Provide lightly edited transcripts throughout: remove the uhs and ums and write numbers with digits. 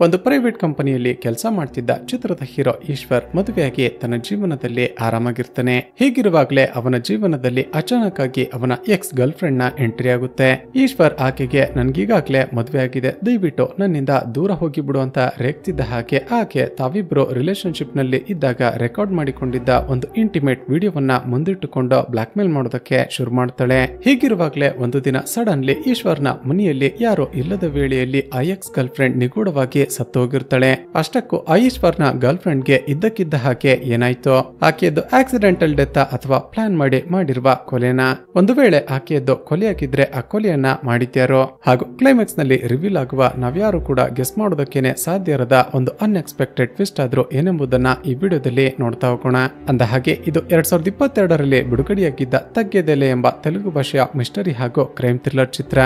ಒಂದು ಪ್ರೈವೇಟ್ ಕಂಪನಿಯಲ್ಲಿ ಕೆಲಸ ಮಾಡ್ತಿದ್ದ ಚಿತ್ರದ ಹೀರೋ ಈಶ್ವರ್ ಮದುವೆಯಾಗಿ ತನ್ನ ಜೀವನದಲ್ಲಿ ಆರಾಮಾಗಿರ್ತಾನೆ. ಹೀಗಿರುವಾಗಲೇ ಅವನ ಜೀವನದಲ್ಲಿ ಅಚಾನಕ್ ಆಗಿ ಅವನ ಎಕ್ಸ್ ಗರ್ಲ್ ಫ್ರೆಂಡ್ ನ ಎಂಟ್ರಿ ಆಗುತ್ತೆ. ಈಶ್ವರ್ ಆಕೆಗೆ ನನ್ಗೀಗಾಗ್ಲೇ ಮದುವೆ ಆಗಿದೆ, ದಯವಿಟ್ಟು ನನ್ನಿಂದ ದೂರ ಹೋಗಿ ಬಿಡು ಅಂತ ರೇಗ್ತಿದ್ದ ಹಾಗೆ ಆಕೆ ತಾವಿಬ್ರು ರಿಲೇಶನ್ಶಿಪ್ ನಲ್ಲಿ ಇದ್ದಾಗ ರೆಕಾರ್ಡ್ ಮಾಡಿಕೊಂಡಿದ್ದ ಒಂದು ಇಂಟಿಮೇಟ್ ವಿಡಿಯೋವನ್ನ ಮುಂದಿಟ್ಟುಕೊಂಡು ಬ್ಲಾಕ್ ಮೇಲ್ ಮಾಡೋದಕ್ಕೆ ಶುರು ಮಾಡ್ತಾಳೆ. ಹೀಗಿರುವಾಗಲೇ ಒಂದು ದಿನ ಸಡನ್ಲಿ ಈಶ್ವರ್ನ ಮನೆಯಲ್ಲಿ ಯಾರೋ ಇಲ್ಲದ ವೇಳೆಯಲ್ಲಿ ಆ ಎಕ್ಸ್ ಗರ್ಲ್ ಫ್ರೆಂಡ್ ನಿಗೂಢವಾಗಿ ಸತ್ತು ಹೋಗಿರ್ತಾಳೆ. ಅಷ್ಟಕ್ಕೂ ಆ ಈಶ್ವರ್ನ ಗರ್ಲ್ ಫ್ರೆಂಡ್ಗೆ ಇದ್ದಕ್ಕಿದ್ದ ಹಾಗೆ ಏನಾಯ್ತು, ಆಕೆಯದ್ದು ಆಕ್ಸಿಡೆಂಟಲ್ ಡೆತ್ ಅಥವಾ ಪ್ಲಾನ್ ಮಾಡಿರುವ ಕೊಲೆನ? ಒಂದು ವೇಳೆ ಆಕೆಯದ್ದು ಕೊಲೆಯಾಗಿದ್ರೆ ಆ ಕೊಲೆಯನ್ನ ಮಾಡಿದ್ಯಾರೋ? ಹಾಗೂ ಕ್ಲೈಮ್ಯಾಕ್ಸ್ ನಲ್ಲಿ ರಿವೀಲ್ ಆಗುವ ನಾವ್ಯಾರು ಕೂಡ ಗೆಸ್ ಮಾಡೋದಕ್ಕೇನೆ ಸಾಧ್ಯ ಇರದ ಒಂದು ಅನ್ಎಕ್ಸ್ಪೆಕ್ಟೆಡ್ ಟ್ವಿಸ್ಟ್ ಆದ್ರೂ ಏನೆಂಬುದನ್ನ ಈ ವಿಡಿಯೋದಲ್ಲಿ ನೋಡ್ತಾ ಹೋಗೋಣ. ಅಂದ ಹಾಗೆ ಇದು 2022ರಲ್ಲಿ ಬಿಡುಗಡೆಯಾಗಿದ್ದ ತಗ್ಗೆದೆಲೆ ಎಂಬ ತೆಲುಗು ಭಾಷೆಯ ಮಿಸ್ಟರಿ ಹಾಗೂ ಕ್ರೈಮ್ ಥ್ರಿಲ್ಲರ್ ಚಿತ್ರ.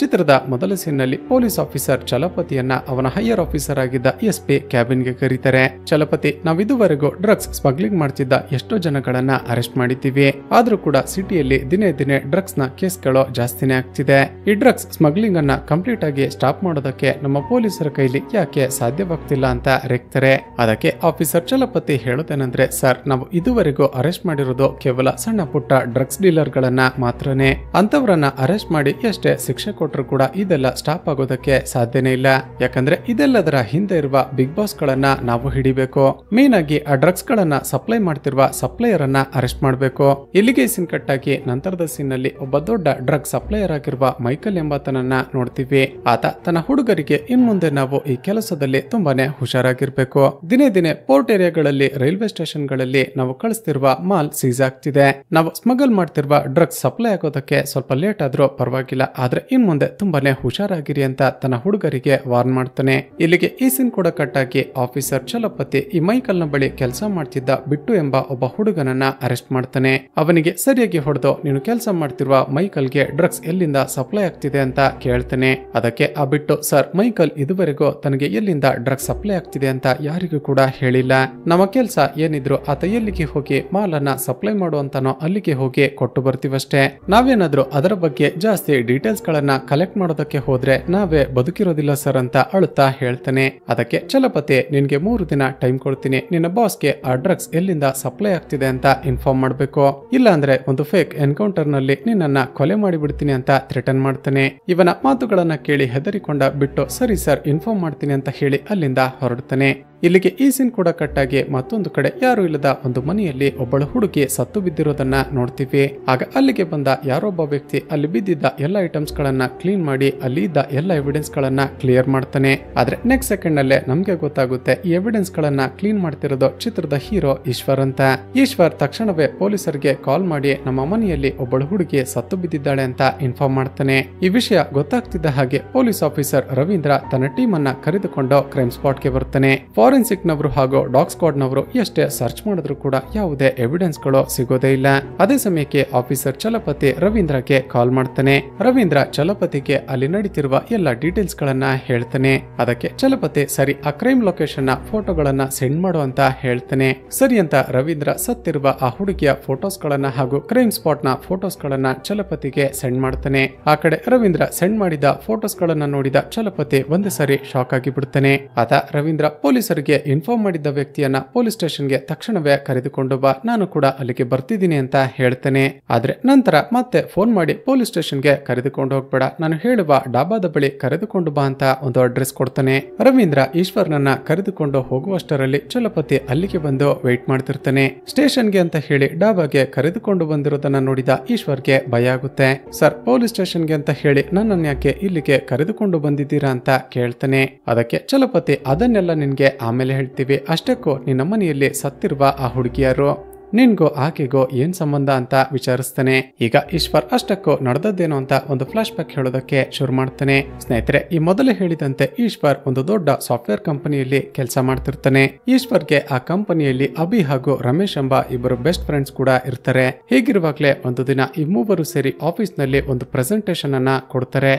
ಚಿತ್ರದ ಮೊದಲ ಸೀನ್ನಲ್ಲಿ ಪೊಲೀಸ್ ಆಫೀಸರ್ ಚಲಪತಿಯನ್ನ ಅವನ ಹೈಯರ್ ಆಫೀಸರ್ ಆಗಿದ್ದ ಎಸ್ಪಿ ಕ್ಯಾಬಿನ್ಗೆ ಕರೀತಾರೆ. ಚಲಪತಿ, ನಾವಿದುವರೆಗೂ ಡ್ರಗ್ಸ್ ಸ್ಮಗ್ಲಿಂಗ್ ಮಾಡ್ತಿದ್ದ ಎಷ್ಟೋ ಜನಗಳನ್ನ ಅರೆಸ್ಟ್ ಮಾಡಿದ್ದೀವಿ, ಆದ್ರೂ ಕೂಡ ಸಿಟಿಯಲ್ಲಿ ದಿನೇ ದಿನೇ ಡ್ರಗ್ಸ್ ನ ಕೇಸ್ಗಳು ಜಾಸ್ತಿನೇ ಆಗ್ತಿದೆ. ಈ ಡ್ರಗ್ಸ್ ಸ್ಮಗ್ಲಿಂಗ್ ಅನ್ನ ಕಂಪ್ಲೀಟ್ ಆಗಿ ಸ್ಟಾಪ್ ಮಾಡೋದಕ್ಕೆ ನಮ್ಮ ಪೊಲೀಸರ ಕೈಲಿ ಯಾಕೆ ಸಾಧ್ಯವಾಗ್ತಿಲ್ಲ ಅಂತ ರೇಗ್ತಾರೆ. ಅದಕ್ಕೆ ಆಫೀಸರ್ ಚಲಪತಿ ಹೇಳೋದೇನಂದ್ರೆ, ಸರ್, ನಾವು ಇದುವರೆಗೂ ಅರೆಸ್ಟ್ ಮಾಡಿರೋದು ಕೇವಲ ಸಣ್ಣ ಪುಟ್ಟ ಡ್ರಗ್ಸ್ ಡೀಲರ್ ಗಳನ್ನ ಮಾತ್ರನೇ. ಅಂತವರನ್ನ ಅರೆಸ್ಟ್ ಮಾಡಿ ಎಷ್ಟೇ ಶಿಕ್ಷೆ ಕೊಟ್ಟರು ಕೂಡ ಇದೆಲ್ಲ ಸ್ಟಾಪ್ ಆಗೋದಕ್ಕೆ ಸಾಧ್ಯನೇ ಇಲ್ಲ. ಯಾಕಂದ್ರೆ ಇದೆಲ್ಲದರ ಹಿಂದೆ ಇರುವ ಬಿಗ್ ಬಾಸ್ ಗಳನ್ನ ನಾವು ಹಿಡಿಬೇಕು. ಮೇನ್ ಆಗಿ ಆ ಡ್ರಗ್ಸ್ ಗಳನ್ನ ಸಪ್ಲೈ ಮಾಡ್ತಿರುವ ಸಪ್ಲೈಯರ್ ಅನ್ನ ಅರೆಸ್ಟ್ ಮಾಡಬೇಕು. ಇಲ್ಲಿಗೆ ಸೀನ್ ಕಟ್ ಆಗಿ ನಂತರದ ಸೀನ್ ನಲ್ಲಿ ಒಬ್ಬ ದೊಡ್ಡ ಡ್ರಗ್ ಸಪ್ಲೈಯರ್ ಆಗಿರುವ ಮೈಕಲ್ ಎಂಬಾತನನ್ನ ನೋಡ್ತೀವಿ. ಆತ ತನ್ನ ಹುಡುಗರಿಗೆ ಇನ್ಮುಂದೆ ನಾವು ಈ ಕೆಲಸದಲ್ಲಿ ತುಂಬಾನೇ ಹುಷಾರಾಗಿರ್ಬೇಕು. ದಿನೇ ದಿನೇ ಪೋರ್ಟ್ ಏರಿಯಾಗಳಲ್ಲಿ, ರೈಲ್ವೆ ಸ್ಟೇಷನ್ ಗಳಲ್ಲಿ ನಾವು ಕಳಿಸ್ತಿರುವ ಮಾಲ್ ಸೀಸ್ ಆಗ್ತಿದೆ. ನಾವು ಸ್ಮಗಲ್ ಮಾಡ್ತಿರುವ ಡ್ರಗ್ಸ್ ಸಪ್ಲೈ ಆಗೋದಕ್ಕೆ ಸ್ವಲ್ಪ ಲೇಟ್ ಆದ್ರೂ ಪರವಾಗಿಲ್ಲ, ಆದ್ರೆ ಮುಂದೆ ತುಂಬಾನೇ ಹುಷಾರಾಗಿರಿ ಅಂತ ತನ್ನ ಹುಡುಗರಿಗೆ ವಾರ್ನ್ ಮಾಡ್ತಾನೆ. ಇಲ್ಲಿಗೆ ಈ ಸೀನ್ ಕೂಡ ಕಟ್ಟಾಗಿ ಆಫೀಸರ್ ಚಲಪತಿ ಈ ಮೈಕಲ್ ನ ಬಳಿ ಕೆಲಸ ಮಾಡ್ತಿದ್ದ ಬಿಟ್ಟು ಎಂಬ ಒಬ್ಬ ಹುಡುಗನನ್ನ ಅರೆಸ್ಟ್ ಮಾಡ್ತಾನೆ. ಅವನಿಗೆ ಸರಿಯಾಗಿ ಹೊಡೆದು, ನೀನು ಕೆಲಸ ಮಾಡ್ತಿರುವ ಮೈಕಲ್ಗೆ ಡ್ರಗ್ಸ್ ಎಲ್ಲಿಂದ ಸಪ್ಲೈ ಆಗ್ತಿದೆ ಅಂತ ಕೇಳ್ತಾನೆ. ಅದಕ್ಕೆ ಆ ಬಿಟ್ಟು, ಸರ್, ಮೈಕಲ್ ಇದುವರೆಗೂ ತನಗೆ ಎಲ್ಲಿಂದ ಡ್ರಗ್ಸ್ ಸಪ್ಲೈ ಆಗ್ತಿದೆ ಅಂತ ಯಾರಿಗೂ ಕೂಡ ಹೇಳಿಲ್ಲ. ನಮ್ಮ ಕೆಲಸ ಏನಿದ್ರು ಆತ ಎಲ್ಲಿಗೆ ಹೋಗಿ ಮಾಲನ್ನ ಸಪ್ಲೈ ಮಾಡುವಂತಾನೋ ಅಲ್ಲಿಗೆ ಹೋಗಿ ಕೊಟ್ಟು ಬರ್ತೀವಷ್ಟೇ. ನಾವೇನಾದ್ರೂ ಅದರ ಬಗ್ಗೆ ಜಾಸ್ತಿ ಡೀಟೇಲ್ಸ್ ಗಳನ್ನ ಕಲೆಕ್ಟ್ ಮಾಡೋದಕ್ಕೆ ಹೋದ್ರೆ ನಾವೇ ಬದುಕಿರೋದಿಲ್ಲ ಸರ್ ಅಂತ ಅಳುತ್ತಾ ಹೇಳ್ತಾನೆ. ಅದಕ್ಕೆ ಚಲಪತಿ, ನಿನ್ಗೆ 3 ದಿನ ಟೈಮ್ ಕೊಡ್ತೀನಿ, ನಿನ್ನ ಬಾಸ್ಗೆ ಆ ಡ್ರಗ್ಸ್ ಎಲ್ಲಿಂದ ಸಪ್ಲೈ ಆಗ್ತಿದೆ ಅಂತ ಇನ್ಫಾರ್ಮ್ ಮಾಡ್ಬೇಕು, ಇಲ್ಲ ಅಂದ್ರೆ ಒಂದು ಫೇಕ್ ಎನ್ಕೌಂಟರ್ ನಲ್ಲಿ ನಿನ್ನನ್ನ ಕೊಲೆ ಮಾಡಿಬಿಡ್ತೀನಿ ಅಂತ ಥ್ರೆಟನ್ ಮಾಡ್ತಾನೆ. ಇವನ ಮಾತುಗಳನ್ನ ಕೇಳಿ ಹೆದರಿಕೊಂಡ ಬಿಟ್ಟು, ಸರಿ ಸರ್, ಇನ್ಫಾರ್ಮ್ ಮಾಡ್ತೀನಿ ಅಂತ ಹೇಳಿ ಅಲ್ಲಿಂದ ಹೊರಡ್ತಾನೆ. ಇಲ್ಲಿಗೆ ಈ ಸೀನ್ ಕೂಡ ಕಟ್ಟಾಗಿ ಮತ್ತೊಂದು ಕಡೆ ಯಾರು ಇಲ್ಲದ ಒಂದು ಮನೆಯಲ್ಲಿ ಒಬ್ಬಳು ಹುಡುಗಿ ಸತ್ತು ಬಿದ್ದಿರೋದನ್ನ ನೋಡ್ತೀವಿ. ಆಗ ಅಲ್ಲಿಗೆ ಬಂದ ಯಾರೊಬ್ಬ ವ್ಯಕ್ತಿ ಅಲ್ಲಿ ಬಿದ್ದಿದ್ದ ಎಲ್ಲ ಐಟಮ್ಸ್ ಗಳನ್ನ ಕ್ಲೀನ್ ಮಾಡಿ ಅಲ್ಲಿ ಇದ್ದ ಎಲ್ಲ ಎವಿಡೆನ್ಸ್ ಗಳನ್ನ ಕ್ಲಿಯರ್ ಮಾಡ್ತಾನೆ. ಆದ್ರೆ ನೆಕ್ಸ್ಟ್ ಸೆಕೆಂಡ್ ನಲ್ಲೇ ನಮ್ಗೆ ಗೊತ್ತಾಗುತ್ತೆ ಈ ಎವಿಡೆನ್ಸ್ ಗಳನ್ನ ಕ್ಲೀನ್ ಮಾಡ್ತಿರೋದು ಚಿತ್ರದ ಹೀರೋ ಈಶ್ವರ್ ಅಂತ. ಈಶ್ವರ್ ತಕ್ಷಣವೇ ಪೊಲೀಸರಿಗೆ ಕಾಲ್ ಮಾಡಿ ನಮ್ಮ ಮನೆಯಲ್ಲಿ ಒಬ್ಬಳು ಹುಡುಗಿ ಸತ್ತು ಬಿದ್ದಿದ್ದಾಳೆ ಅಂತ ಇನ್ಫಾರ್ಮ್ ಮಾಡ್ತಾನೆ. ಈ ವಿಷಯ ಗೊತ್ತಾಗ್ತಿದ್ದ ಹಾಗೆ ಪೊಲೀಸ್ ಆಫೀಸರ್ ರವೀಂದ್ರ ತನ್ನ ಟೀಮ್ ಅನ್ನ ಕರೆದುಕೊಂಡು ಕ್ರೈಮ್ ಸ್ಪಾಟ್ ಗೆ ಬರ್ತಾನೆ. ಫಾರೆನ್ಸಿಕ್ ನವರು ಹಾಗೂ ಡಾಗ್ ಸ್ಕ್ವಾಡ್ ನವರು ಎಷ್ಟೇ ಸರ್ಚ್ ಮಾಡಿದ್ರು ಕೂಡ ಯಾವುದೇ ಎವಿಡೆನ್ಸ್ ಗಳು ಸಿಗೋದೇ ಇಲ್ಲ. ಅದೇ ಸಮಯಕ್ಕೆ ಆಫೀಸರ್ ಚಲಪತಿ ರವೀಂದ್ರಗೆ ಕಾಲ್ ಮಾಡ್ತಾನೆ. ರವೀಂದ್ರ ಚಲಪತಿಗೆ ಅಲ್ಲಿ ನಡೀತಿರುವ ಎಲ್ಲ ಡೀಟೇಲ್ಸ್ ಗಳನ್ನ ಹೇಳ್ತಾನೆ. ಅದಕ್ಕೆ ಚಲಪತಿ, ಸರಿ, ಆ ಕ್ರೈಮ್ ಲೊಕೇಶನ್ ನ ಫೋಟೋಗಳನ್ನ ಸೆಂಡ್ ಮಾಡು ಅಂತ ಹೇಳ್ತಾನೆ. ಸರಿ ಅಂತ ರವೀಂದ್ರ ಸತ್ತಿರುವ ಆ ಹುಡುಗಿಯ ಫೋಟೋಸ್ ಗಳನ್ನ ಹಾಗೂ ಕ್ರೈಮ್ ಸ್ಪಾಟ್ ನ ಫೋಟೋಸ್ ಗಳನ್ನ ಚಲಪತಿಗೆ ಸೆಂಡ್ ಮಾಡ್ತಾನೆ. ಆ ಕಡೆ ರವೀಂದ್ರ ಸೆಂಡ್ ಮಾಡಿದ ಫೋಟೋಸ್ ಗಳನ್ನ ನೋಡಿದ ಚಲಪತಿ ಒಂದೇ ಸರಿ ಶಾಕ್ ಆಗಿ ಬಿಡ್ತಾನೆ. ಆತ ರವೀಂದ್ರ ಪೊಲೀಸರಿಗೆ ಇನ್ಫಾರ್ಮ್ ಮಾಡಿದ್ದ ವ್ಯಕ್ತಿಯನ್ನ ಪೊಲೀಸ್ ಸ್ಟೇಷನ್ಗೆ ತಕ್ಷಣವೇ ಕರೆದುಕೊಂಡು ಬಾ, ನಾನು ಕೂಡ ಅಲ್ಲಿಗೆ ಬರ್ತಿದ್ದೀನಿ ಅಂತ ಹೇಳ್ತಾನೆ. ಆದ್ರೆ ನಂತರ ಮತ್ತೆ ಫೋನ್ ಮಾಡಿ ಪೊಲೀಸ್ ಸ್ಟೇಷನ್ಗೆ ಕರೆದುಕೊಂಡು ಹೋಗ್ಬೇಡ, ನಾನು ಹೇಳುವ ಡಾಬಾದ ಬಳಿ ಕರೆದುಕೊಂಡು ಬಾ ಅಂತ ಒಂದು ಅಡ್ರೆಸ್ ಕೊಡ್ತಾನೆ. ರವೀಂದ್ರ ಈಶ್ವರ್ನನ್ನ ಕರೆದುಕೊಂಡು ಹೋಗುವಷ್ಟರಲ್ಲಿ ಚಲಪತಿ ಅಲ್ಲಿಗೆ ಬಂದು ವೇಟ್ ಮಾಡ್ತಿರ್ತಾನೆ. ಸ್ಟೇಷನ್ಗೆ ಅಂತ ಹೇಳಿ ಡಾಬಾಗೆ ಕರೆದುಕೊಂಡು ಬಂದಿರೋದನ್ನ ನೋಡಿದ ಈಶ್ವರ್ಗೆ ಭಯ ಆಗುತ್ತೆ. ಸರ್, ಪೊಲೀಸ್ ಸ್ಟೇಷನ್ಗೆ ಅಂತ ಹೇಳಿ ನನ್ನನ್ನು ಯಾಕೆ ಇಲ್ಲಿಗೆ ಕರೆದುಕೊಂಡು ಬಂದಿದ್ದೀರಾ ಅಂತ ಕೇಳ್ತಾನೆ. ಅದಕ್ಕೆ ಚಲಪತಿ, ಅದನ್ನೆಲ್ಲ ನಿನ್ಗೆ ಆಮೇಲೆ ಹೇಳ್ತೀವಿ, ಅಷ್ಟಕ್ಕೂ ನಿನ್ನ ಮನೆಯಲ್ಲಿ ಸತ್ತಿರುವ ಆ ಹುಡುಗಿಯರು ನಿನ್ಗೋ ಆಕೆಗೋ ಏನ್ ಸಂಬಂಧ ಅಂತ ವಿಚಾರಿಸ್ತಾನೆ. ಈಗ ಈಶ್ವರ್ ಅಷ್ಟಕ್ಕೂ ನಡೆದದ್ದೇನೋ ಅಂತ ಒಂದು ಫ್ಲಾಶ್ ಬ್ಯಾಕ್ ಹೇಳೋದಕ್ಕೆ ಶುರು ಮಾಡ್ತಾನೆ. ಸ್ನೇಹಿತರೆ, ಈ ಮೊದಲೇ ಹೇಳಿದಂತೆ ಈಶ್ವರ್ ಒಂದು ದೊಡ್ಡ ಸಾಫ್ಟ್ವೇರ್ ಕಂಪನಿಯಲ್ಲಿ ಕೆಲಸ ಮಾಡ್ತಿರ್ತಾನೆ. ಈಶ್ವರ್ಗೆ ಆ ಕಂಪನಿಯಲ್ಲಿ ಅಭಿ ಹಾಗೂ ರಮೇಶ್ ಎಂಬ ಇಬ್ಬರು ಬೆಸ್ಟ್ ಫ್ರೆಂಡ್ಸ್ ಕೂಡ ಇರ್ತಾರೆ. ಹೀಗಿರುವಾಗಲೇ ಒಂದು ದಿನ ಈ ಮೂವರು ಸೇರಿ ಆಫೀಸ್ ನಲ್ಲಿ ಒಂದು ಪ್ರೆಸೆಂಟೇಶನ್ ಅನ್ನ ಕೊಡ್ತಾರೆ.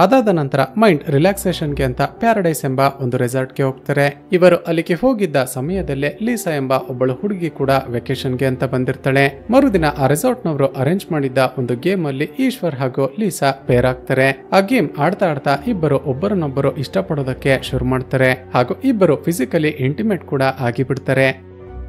ಅದಾದ ನಂತರ ಮೈಂಡ್ ರಿಲ್ಯಾಕ್ಸೇಷನ್ಗೆ ಅಂತ ಪ್ಯಾರಡೈಸ್ ಎಂಬ ಒಂದು ರೆಸಾರ್ಟ್ಗೆ ಹೋಗ್ತಾರೆ. ಇವರು ಅಲ್ಲಿಗೆ ಹೋಗಿದ್ದ ಸಮಯದಲ್ಲೇ ಲೀಸಾ ಎಂಬ ಒಬ್ಬಳು ಹುಡುಗಿ ಕೂಡ ವೆಕೇಶನ್ ಹಂಗೆ ಅಂತ ಬಂದಿರ್ತಾಳೆ. ಮರುದಿನ ಆ ರೆಸಾರ್ಟ್ ನವರು ಅರೇಂಜ್ ಮಾಡಿದ್ದ ಒಂದು ಗೇಮ್ ಅಲ್ಲಿ ಈಶ್ವರ್ ಹಾಗೂ ಲೀಸಾ ಪೇರ್ ಆಗ್ತಾರೆ. ಆ ಗೇಮ್ ಆಡ್ತಾ ಆಡ್ತಾ ಇಬ್ಬರು ಒಬ್ಬರನ್ನೊಬ್ಬರು ಇಷ್ಟಪಡೋದಕ್ಕೆ ಶುರು ಮಾಡ್ತಾರೆ ಹಾಗೂ ಇಬ್ಬರು ಫಿಸಿಕಲಿ ಇಂಟಿಮೇಟ್ ಕೂಡ ಆಗಿಬಿಡ್ತಾರೆ.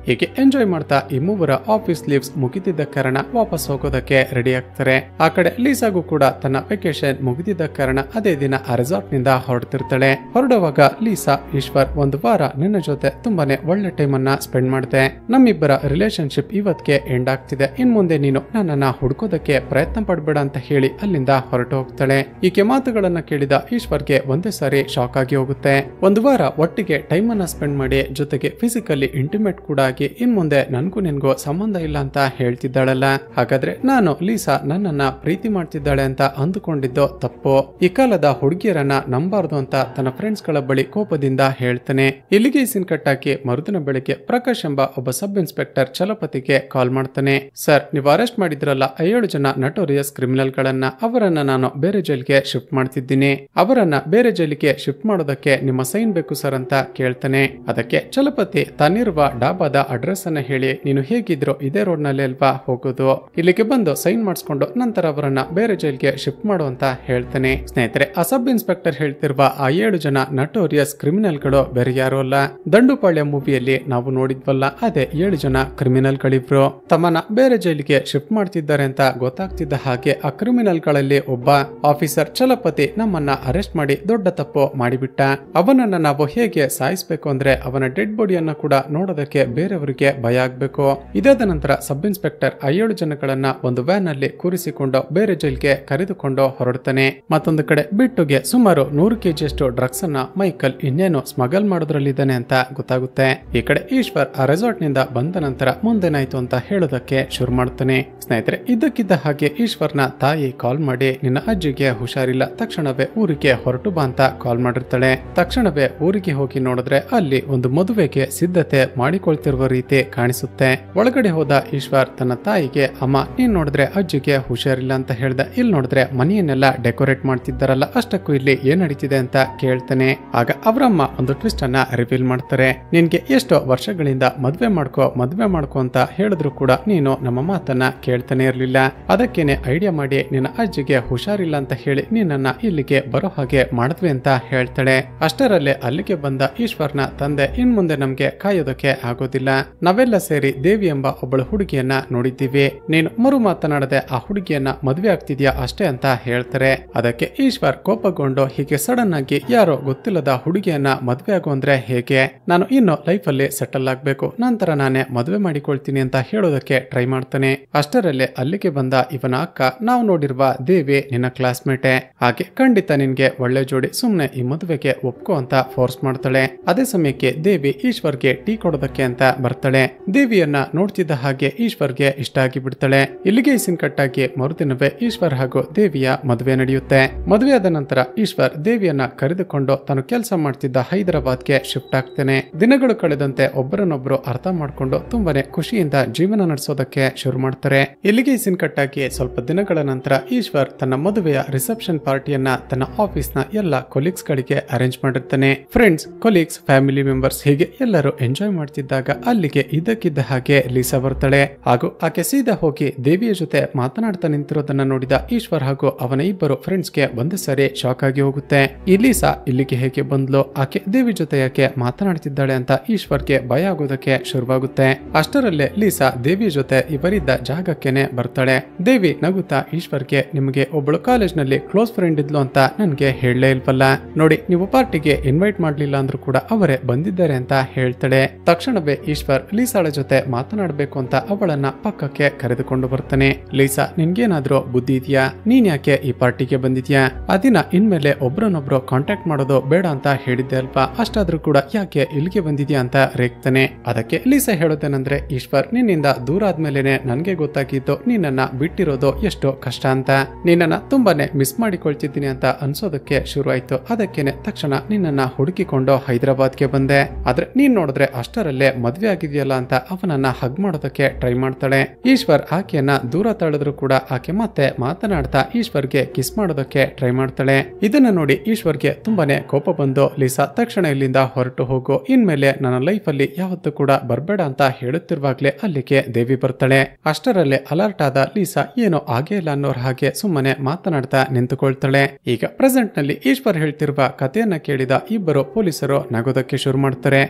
ಹೀಗೆ ಎಂಜಾಯ್ ಮಾಡ್ತಾ ಈ ಮೂವರ ಆಫೀಸ್ ಲೀವ್ಸ್ ಮುಗಿದಿದ್ದ ಕಾರಣ ವಾಪಸ್ ಹೋಗೋದಕ್ಕೆ ರೆಡಿ ಆಗ್ತಾರೆ. ಆ ಕಡೆ ಲೀಸಾಗೂ ಕೂಡ ತನ್ನ ವೆಕೇಶನ್ ಮುಗಿದಿದ್ದ ಕಾರಣ ಅದೇ ದಿನ ಆ ರೆಸಾರ್ಟ್ ನಿಂದ ಹೊರಡ್ತಿರ್ತಾಳೆ. ಹೊರಡುವಾಗ ಲೀಸಾ, ಈಶ್ವರ್ ಒಂದು ವಾರ ನಿನ್ನ ಜೊತೆ ತುಂಬಾನೇ ಒಳ್ಳೆ ಟೈಮ್ ಅನ್ನ ಸ್ಪೆಂಡ್ ಮಾಡಿದೆ. ನಮ್ಮಿಬ್ಬರ ರಿಲೇಶನ್ಶಿಪ್ ಇವತ್ತಿಗೆ ಎಂಡ್ ಆಗ್ತಿದೆ. ಇನ್ ಮುಂದೆ ನೀನು ನನ್ನನ್ನ ಹುಡ್ಕೋದಕ್ಕೆ ಪ್ರಯತ್ನ ಪಡ್ಬೇಡ ಅಂತ ಹೇಳಿ ಅಲ್ಲಿಂದ ಹೊರಟು ಹೋಗ್ತಾಳೆ. ಈಕೆ ಮಾತುಗಳನ್ನ ಕೇಳಿದ ಈಶ್ವರ್ಗೆ ಒಂದೇ ಸಾರಿ ಶಾಕ್ ಆಗಿ ಹೋಗುತ್ತೆ. ಒಂದು ವಾರ ಒಟ್ಟಿಗೆ ಟೈಮ್ ಅನ್ನ ಸ್ಪೆಂಡ್ ಮಾಡಿ ಜೊತೆಗೆ ಫಿಸಿಕಲಿ ಇಂಟಿಮೇಟ್ ಕೂಡ ಇನ್ ಮುಂದೆ ನನ್ಗೂ ನಿನ್ಗೂ ಸಂಬಂಧ ಇಲ್ಲ ಅಂತ ಹೇಳ್ತಿದ್ದಾಳಲ್ಲ, ಹಾಗಾದ್ರೆ ನಾನು ಲೀಸಾ ನನ್ನನ್ನ ಪ್ರೀತಿ ಮಾಡ್ತಿದ್ದಾಳೆ ಅಂತ ಅಂದುಕೊಂಡಿದ್ದೋ ತಪ್ಪು. ಈ ಕಾಲದ ಹುಡುಗಿಯರನ್ನ ನಂಬಾರ್ದು ಅಂತ ತನ್ನ ಫ್ರೆಂಡ್ಸ್ ಗಳ ಬಳಿ ಕೋಪದಿಂದ ಹೇಳ್ತಾನೆ. ಇಲ್ಲಿಗೆ ಸೀನ್ ಕಟ್ಟಾಕಿ ಮರುದಿನ ಬೆಳಿಗ್ಗೆ ಪ್ರಕಾಶ್ ಎಂಬ ಒಬ್ಬ ಸಬ್ ಇನ್ಸ್ಪೆಕ್ಟರ್ ಚಲಪತಿಗೆ ಕಾಲ್ ಮಾಡ್ತಾನೆ. ಸರ್, ನೀವು ಅರೆಸ್ಟ್ ಮಾಡಿದ್ರಲ್ಲ 7 ಜನ ನಟೋರಿಯಸ್ ಕ್ರಿಮಿನಲ್ ಗಳನ್ನ, ಅವರನ್ನ ನಾನು ಬೇರೆ ಜೈಲ್ಗೆ ಶಿಫ್ಟ್ ಮಾಡ್ತಿದ್ದೀನಿ. ಅವರನ್ನ ಬೇರೆ ಜೈಲಿಗೆ ಶಿಫ್ಟ್ ಮಾಡೋದಕ್ಕೆ ನಿಮ್ಮ ಸೈನ್ ಬೇಕು ಸರ್ ಅಂತ ಕೇಳ್ತಾನೆ. ಅದಕ್ಕೆ ಚಲಪತಿ ತಾನಿರುವ ಡಾಬಾದ ಅಡ್ರೆಸ್ ಅನ್ನ ಹೇಳಿ, ನೀನು ಹೇಗಿದ್ರು ಇದೇ ರೋಡ್ ನಲ್ಲಿ ಅಲ್ವಾ ಹೋಗೋದು, ಇಲ್ಲಿಗೆ ಬಂದು ಸೈನ್ ಮಾಡಿಸ್ಕೊಂಡು ನಂತರ ಅವರನ್ನ ಬೇರೆ ಜೈಲ್ಗೆ ಶಿಫ್ಟ್ ಮಾಡು ಅಂತ ಹೇಳ್ತಾನೆ. ಸ್ನೇಹಿತರೆ, ಆ ಸಬ್ ಇನ್ಸ್ಪೆಕ್ಟರ್ ಹೇಳ್ತಿರುವ ಆ 7 ಜನ ನಟೋರಿಯಸ್ ಕ್ರಿಮಿನಲ್ ಗಳು ಬೇರೆ ಯಾರು ಅಲ್ಲ, ದಂಡುಪಾಳ್ಯ ಮೂವಿಯಲ್ಲಿ ನಾವು ನೋಡಿದ್ವಲ್ಲ ಅದೇ 7 ಜನ ಕ್ರಿಮಿನಲ್ ಗಳಿಬ್ರು. ತಮ್ಮನ್ನ ಬೇರೆ ಜೈಲಿಗೆ ಶಿಫ್ಟ್ ಮಾಡ್ತಿದ್ದಾರೆ ಅಂತ ಗೊತ್ತಾಗ್ತಿದ್ದ ಹಾಗೆ ಆ ಕ್ರಿಮಿನಲ್ ಗಳಲ್ಲಿ ಒಬ್ಬ ಆಫೀಸರ್ ಚಲಪತಿ ನಮ್ಮನ್ನ ಅರೆಸ್ಟ್ ಮಾಡಿ ದೊಡ್ಡ ತಪ್ಪು ಮಾಡಿಬಿಟ್ಟ. ಅವನನ್ನ ನಾವು ಹೇಗೆ ಸಾಯಿಸಬೇಕು ಅಂದ್ರೆ ಅವನ ಡೆಡ್ ಬಾಡಿಯನ್ನ ಕೂಡ ನೋಡೋದಕ್ಕೆ ಬೇರೆಯವರಿಗೆ ಭಯ ಆಗ್ಬೇಕು. ಇದಾದ ನಂತರ ಸಬ್ ಇನ್ಸ್ಪೆಕ್ಟರ್ ಆ 7 ಜನಗಳನ್ನ ಒಂದು ವ್ಯಾನ್ ಅಲ್ಲಿ ಕೂರಿಸಿಕೊಂಡು ಬೇರೆ ಜೈಲ್ಗೆ ಕರೆದುಕೊಂಡು ಹೊರಡ್ತಾನೆ. ಮತ್ತೊಂದು ಕಡೆ ಬಿಟ್ಟುಗೆ ಸುಮಾರು 100 kg ಡ್ರಗ್ಸ್ ಅನ್ನ ಮೈಕಲ್ ಇನ್ನೇನು ಸ್ಮಗಲ್ ಮಾಡೋದ್ರಲ್ಲಿದ್ದಾನೆ ಅಂತ ಗೊತ್ತಾಗುತ್ತೆ. ಈ ಕಡೆ ಈಶ್ವರ್ ಆ ರೆಸಾರ್ಟ್ ನಿಂದ ಬಂದ ನಂತರ ಮುಂದೇನಾಯ್ತು ಅಂತ ಹೇಳೋದಕ್ಕೆ ಶುರು ಮಾಡ್ತಾನೆ. ಸ್ನೇಹಿತರೆ, ಇದ್ದಕ್ಕಿದ್ದ ಹಾಗೆ ಈಶ್ವರ್ನ ತಾಯಿ ಕಾಲ್ ಮಾಡಿ, ನಿನ್ನ ಅಜ್ಜಿಗೆ ಹುಷಾರಿಲ್ಲ, ತಕ್ಷಣವೇ ಊರಿಗೆ ಹೊರಟು ಬಾ ಅಂತ ಕಾಲ್ ಮಾಡಿರ್ತಾಳೆ. ತಕ್ಷಣವೇ ಊರಿಗೆ ಹೋಗಿ ನೋಡಿದ್ರೆ ಅಲ್ಲಿ ಒಂದು ಮದುವೆಗೆ ಸಿದ್ಧತೆ ಮಾಡಿಕೊಳ್ತಿರುವ ರೀತಿ ಕಾಣಿಸುತ್ತೆ. ಒಳಗಡೆ ಹೋದ ಈಶ್ವರ್ ತನ್ನ ತಾಯಿಗೆ, ಅಮ್ಮ ನೀನ್ ನೋಡಿದ್ರೆ ಅಜ್ಜಿಗೆ ಹುಷಾರಿಲ್ಲ ಅಂತ ಹೇಳ್ದ, ಇಲ್ಲಿ ನೋಡಿದ್ರೆ ಮನೆಯನ್ನೆಲ್ಲ ಡೆಕೋರೇಟ್ ಮಾಡ್ತಿದ್ದಾರಲ್ಲ, ಅಷ್ಟಕ್ಕೂ ಇಲ್ಲಿ ಏನ್ ನಡೀತಿದೆ ಅಂತ ಕೇಳ್ತಾನೆ. ಆಗ ಅವರಮ್ಮ ಒಂದು ಟ್ವಿಸ್ಟ್ ಅನ್ನ ರಿವೀಲ್ ಮಾಡ್ತಾರೆ. ನಿನ್ಗೆ ಎಷ್ಟೋ ವರ್ಷಗಳಿಂದ ಮದ್ವೆ ಮಾಡ್ಕೋ ಅಂತ ಹೇಳಿದ್ರು ಕೂಡ ನೀನು ನಮ್ಮ ಮಾತನ್ನ ಕೇಳ್ತಾನೆ ಇರ್ಲಿಲ್ಲ. ಅದಕ್ಕೇನೆ ಐಡಿಯಾ ಮಾಡಿ ನಿನ್ನ ಅಜ್ಜಿಗೆ ಹುಷಾರಿಲ್ಲ ಅಂತ ಹೇಳಿ ನಿನ್ನನ್ನ ಇಲ್ಲಿಗೆ ಬರೋ ಹಾಗೆ ಮಾಡಿದ್ವಿ ಅಂತ ಹೇಳ್ತಾಳೆ. ಅಷ್ಟರಲ್ಲೇ ಅಲ್ಲಿಗೆ ಬಂದ ಈಶ್ವರ್ನ ತಂದೆ, ಇನ್ ಮುಂದೆ ನಮ್ಗೆ ಕಾಯೋದಕ್ಕೆ ಆಗೋದಿಲ್ಲ, ನಾವೆಲ್ಲ ಸೇರಿ ದೇವಿ ಎಂಬ ಒಬ್ಬಳು ಹುಡುಗಿಯನ್ನ ನೋಡಿದ್ದೀವಿ, ನೀನು ಮರು ಮಾತನಾಡದೆ ಆ ಹುಡುಗಿಯನ್ನ ಮದ್ವೆ ಆಗ್ತಿದ್ಯಾ ಅಷ್ಟೇ ಅಂತ ಹೇಳ್ತಾರೆ. ಅದಕ್ಕೆ ಈಶ್ವರ್ ಕೋಪಗೊಂಡು, ಹೀಗೆ ಸಡನ್ ಆಗಿ ಯಾರೋ ಗೊತ್ತಿಲ್ಲದ ಹುಡುಗಿಯನ್ನ ಮದ್ವೆ ಆಗೋ ಅಂದ್ರೆ ಹೇಗೆ, ನಾನು ಇನ್ನು ಲೈಫ್ ಅಲ್ಲಿ ಸೆಟಲ್ ಆಗ್ಬೇಕು, ನಂತರ ನಾನೇ ಮದ್ವೆ ಮಾಡಿಕೊಳ್ತೀನಿ ಅಂತ ಹೇಳೋದಕ್ಕೆ ಟ್ರೈ ಮಾಡ್ತಾನೆ. ಅಷ್ಟರಲ್ಲೇ ಅಲ್ಲಿಗೆ ಬಂದ ಇವನ ಅಕ್ಕ, ನಾವು ನೋಡಿರುವ ದೇವಿ ನಿನ್ನ ಕ್ಲಾಸ್ಮೇಟೆ, ಹಾಗೆ ಖಂಡಿತ ನಿನ್ಗೆ ಒಳ್ಳೆ ಜೋಡಿ, ಸುಮ್ನೆ ಈ ಮದುವೆಗೆ ಒಪ್ಕೋ ಅಂತ ಫೋರ್ಸ್ ಮಾಡ್ತಾಳೆ. ಅದೇ ಸಮಯಕ್ಕೆ ದೇವಿ ಈಶ್ವರ್ಗೆ ಟೀ ಕೊಡೋದಕ್ಕೆ ಅಂತ ಬರ್ತಾಳೆ. ದೇವಿಯನ್ನ ನೋಡ್ತಿದ್ದ ಹಾಗೆ ಈಶ್ವರ್ಗೆ ಇಷ್ಟ ಆಗಿ ಬಿಡ್ತಾಳೆ. ಇಲ್ಲಿಗೆ ಸೀನ್ ಕಟ್ಟಾಗಿ ಮರುದಿನವೇ ಈಶ್ವರ್ ಹಾಗೂ ದೇವಿಯ ಮದುವೆ ನಡೆಯುತ್ತೆ. ಮದುವೆಯಾದ ನಂತರ ಈಶ್ವರ್ ದೇವಿಯನ್ನ ಕರೆದುಕೊಂಡು ತಾನು ಕೆಲಸ ಮಾಡ್ತಿದ್ದ ಹೈದರಾಬಾದ್ಗೆ ಶಿಫ್ಟ್ ಆಗ್ತಾನೆ. ದಿನಗಳು ಕಳೆದಂತೆ ಒಬ್ಬರನ್ನೊಬ್ರು ಅರ್ಥ ಮಾಡ್ಕೊಂಡು ತುಂಬಾನೇ ಖುಷಿಯಿಂದ ಜೀವನ ನಡೆಸೋದಕ್ಕೆ ಶುರು ಮಾಡ್ತಾರೆ. ಇಲ್ಲಿಗೆ ಸೀನ್ ಕಟ್ಟಾಗಿ ಸ್ವಲ್ಪ ದಿನಗಳ ನಂತರ ಈಶ್ವರ್ ತನ್ನ ಮದುವೆಯ ರಿಸೆಪ್ಷನ್ ಪಾರ್ಟಿಯನ್ನ ತನ್ನ ಆಫೀಸ್ ನ ಎಲ್ಲ ಕೊಲೀಗ್ಸ್ ಗಳಿಗೆ ಅರೇಂಜ್ ಮಾಡಿರ್ತಾನೆ. ಫ್ರೆಂಡ್ಸ್, ಕೊಲೀಗ್ಸ್, ಫ್ಯಾಮಿಲಿ ಮೆಂಬರ್ಸ್ ಹೀಗೆ ಎಲ್ಲರೂ ಎಂಜಾಯ್ ಮಾಡ್ತಿದ್ದಾಗ ಅಲ್ಲಿಗೆ ಇದ್ದಕ್ಕಿದ್ದ ಹಾಗೆ ಲೀಸಾ ಬರ್ತಾಳೆ. ಹಾಗೂ ಆಕೆ ಸೀದಾ ಹೋಗಿ ದೇವಿಯ ಜೊತೆ ಮಾತನಾಡ್ತಾ ನಿಂತಿರೋದನ್ನ ನೋಡಿದ ಈಶ್ವರ್ ಹಾಗೂ ಅವನ ಇಬ್ಬರು ಫ್ರೆಂಡ್ಸ್ ಗೆ ಒಂದೇ ಸಾರಿ ಶಾಕ್ ಆಗಿ ಹೋಗುತ್ತೆ. ಈ ಲೀಸಾ ಇಲ್ಲಿಗೆ ಹೇಗೆ ಬಂದ್ಲು, ಆಕೆ ದೇವಿ ಜೊತೆ ಯಾಕೆ ಮಾತನಾಡ್ತಿದ್ದಾಳೆ ಅಂತ ಈಶ್ವರ್ಗೆ ಭಯ ಆಗೋದಕ್ಕೆ ಶುರುವಾಗುತ್ತೆ. ಅಷ್ಟರಲ್ಲೇ ಲೀಸಾ ದೇವಿಯ ಜೊತೆ ಇವರಿದ್ದ ಜಾಗಕ್ಕೆನೆ ಬರ್ತಾಳೆ. ದೇವಿ ನಗುತ್ತಾ ಈಶ್ವರ್ಗೆ, ನಿಮಗೆ ಒಬ್ಬಳು ಕಾಲೇಜ್ ನಲ್ಲಿ ಕ್ಲೋಸ್ ಫ್ರೆಂಡ್ ಇದ್ಲು ಅಂತ ನನ್ಗೆ ಹೇಳಲೇ ಇಲ್ವಲ್ಲ, ನೋಡಿ ನೀವು ಪಾರ್ಟಿಗೆ ಇನ್ವೈಟ್ ಮಾಡ್ಲಿಲ್ಲ ಅಂದ್ರೂ ಕೂಡ ಅವರೇ ಬಂದಿದ್ದಾರೆ ಅಂತ ಹೇಳ್ತಾಳೆ. ತಕ್ಷಣವೇ ಈಶ್ವರ್ ಲೀಸಾಳ ಜೊತೆ ಮಾತನಾಡಬೇಕು ಅಂತ ಅವಳನ್ನ ಪಕ್ಕಕ್ಕೆ ಕರೆದುಕೊಂಡು ಬರ್ತಾನೆ. ಲೀಸಾ, ನಿನ್ಗೇನಾದ್ರೂ ಬುದ್ಧಿ ಇದೆಯಾ, ನೀನ್ ಯಾಕೆ ಈ ಪಾರ್ಟಿಗೆ ಬಂದಿದ್ಯಾ, ಆ ದಿನ ಇನ್ಮೇಲೆ ಒಬ್ರನ್ನೊಬ್ರು ಕಾಂಟ್ಯಾಕ್ಟ್ ಮಾಡೋದು ಬೇಡ ಅಂತ ಹೇಳಿದ್ದೆ ಅಲ್ವಾ, ಅಷ್ಟಾದ್ರೂ ಕೂಡ ಯಾಕೆ ಇಲ್ಲಿಗೆ ಬಂದಿದ್ಯಾ ಅಂತ ರೇಗ್ತಾನೆ. ಅದಕ್ಕೆ ಲೀಸಾ ಹೇಳೋದೇನಂದ್ರೆ, ಈಶ್ವರ್ ನಿನ್ನಿಂದ ದೂರ ಆದ್ಮೇಲೆನೆ ನನ್ಗೆ ಗೊತ್ತಾಗಿದ್ದು ನಿನ್ನನ್ನ ಬಿಟ್ಟಿರೋದು ಎಷ್ಟೋ ಕಷ್ಟ ಅಂತ, ನಿನ್ನನ್ನ ತುಂಬಾನೇ ಮಿಸ್ ಮಾಡಿಕೊಳ್ತಿದ್ದೀನಿ ಅಂತ ಅನ್ಸೋದಕ್ಕೆ ಶುರು ಆಯ್ತು. ಅದಕ್ಕೇನೆ ತಕ್ಷಣ ನಿನ್ನನ್ನ ಹುಡುಕಿಕೊಂಡು ಹೈದರಾಬಾದ್ಗೆ ಬಂದೆ. ಆದ್ರೆ ನೀನ್ ನೋಡಿದ್ರೆ ಅಷ್ಟರಲ್ಲೇ ಮದ್ವೆ ಮದ್ವೆ ಆಗಿದೆಯಲ್ಲ ಅಂತ ಅವನನ್ನ ಹಗ್ ಮಾಡೋದಕ್ಕೆ ಟ್ರೈ ಮಾಡ್ತಾಳೆ. ಈಶ್ವರ್ ಆಕೆಯನ್ನ ದೂರ ತಳ್ಳಿದ್ರು ಕೂಡ ಆಕೆ ಮತ್ತೆ ಮಾತನಾಡ್ತಾ ಈಶ್ವರ್ಗೆ ಕಿಸ್ ಮಾಡೋದಕ್ಕೆ ಟ್ರೈ ಮಾಡ್ತಾಳೆ. ಇದನ್ನ ನೋಡಿ ಈಶ್ವರ್ಗೆ ತುಂಬಾನೇ ಕೋಪ ಬಂದು, ಲೀಸಾ ತಕ್ಷಣ ಇಲ್ಲಿಂದ ಹೊರಟು ಹೋಗು, ಇನ್ಮೇಲೆ ನನ್ನ ಲೈಫ್ ಅಲ್ಲಿ ಯಾವತ್ತೂ ಕೂಡ ಬರ್ಬೇಡ ಅಂತ ಹೇಳುತ್ತಿರುವಾಗ್ಲೇ ಅಲ್ಲಿಗೆ ದೇವಿ ಬರ್ತಾಳೆ. ಅಷ್ಟರಲ್ಲೇ ಅಲರ್ಟ್ ಆದ ಲೀಸಾ ಏನೋ ಆಗೇ ಇಲ್ಲ ಅನ್ನೋರ್ ಹಾಗೆ ಸುಮ್ಮನೆ ಮಾತನಾಡ್ತಾ ನಿಂತುಕೊಳ್ತಾಳೆ. ಈಗ ಪ್ರೆಸೆಂಟ್ ನಲ್ಲಿ ಈಶ್ವರ್ ಹೇಳ್ತಿರುವ ಕಥೆಯನ್ನ ಕೇಳಿದ ಇಬ್ಬರು ಪೊಲೀಸರು ನಗೋದಕ್ಕೆ ಶುರು ಮಾಡ್ತಾರೆ.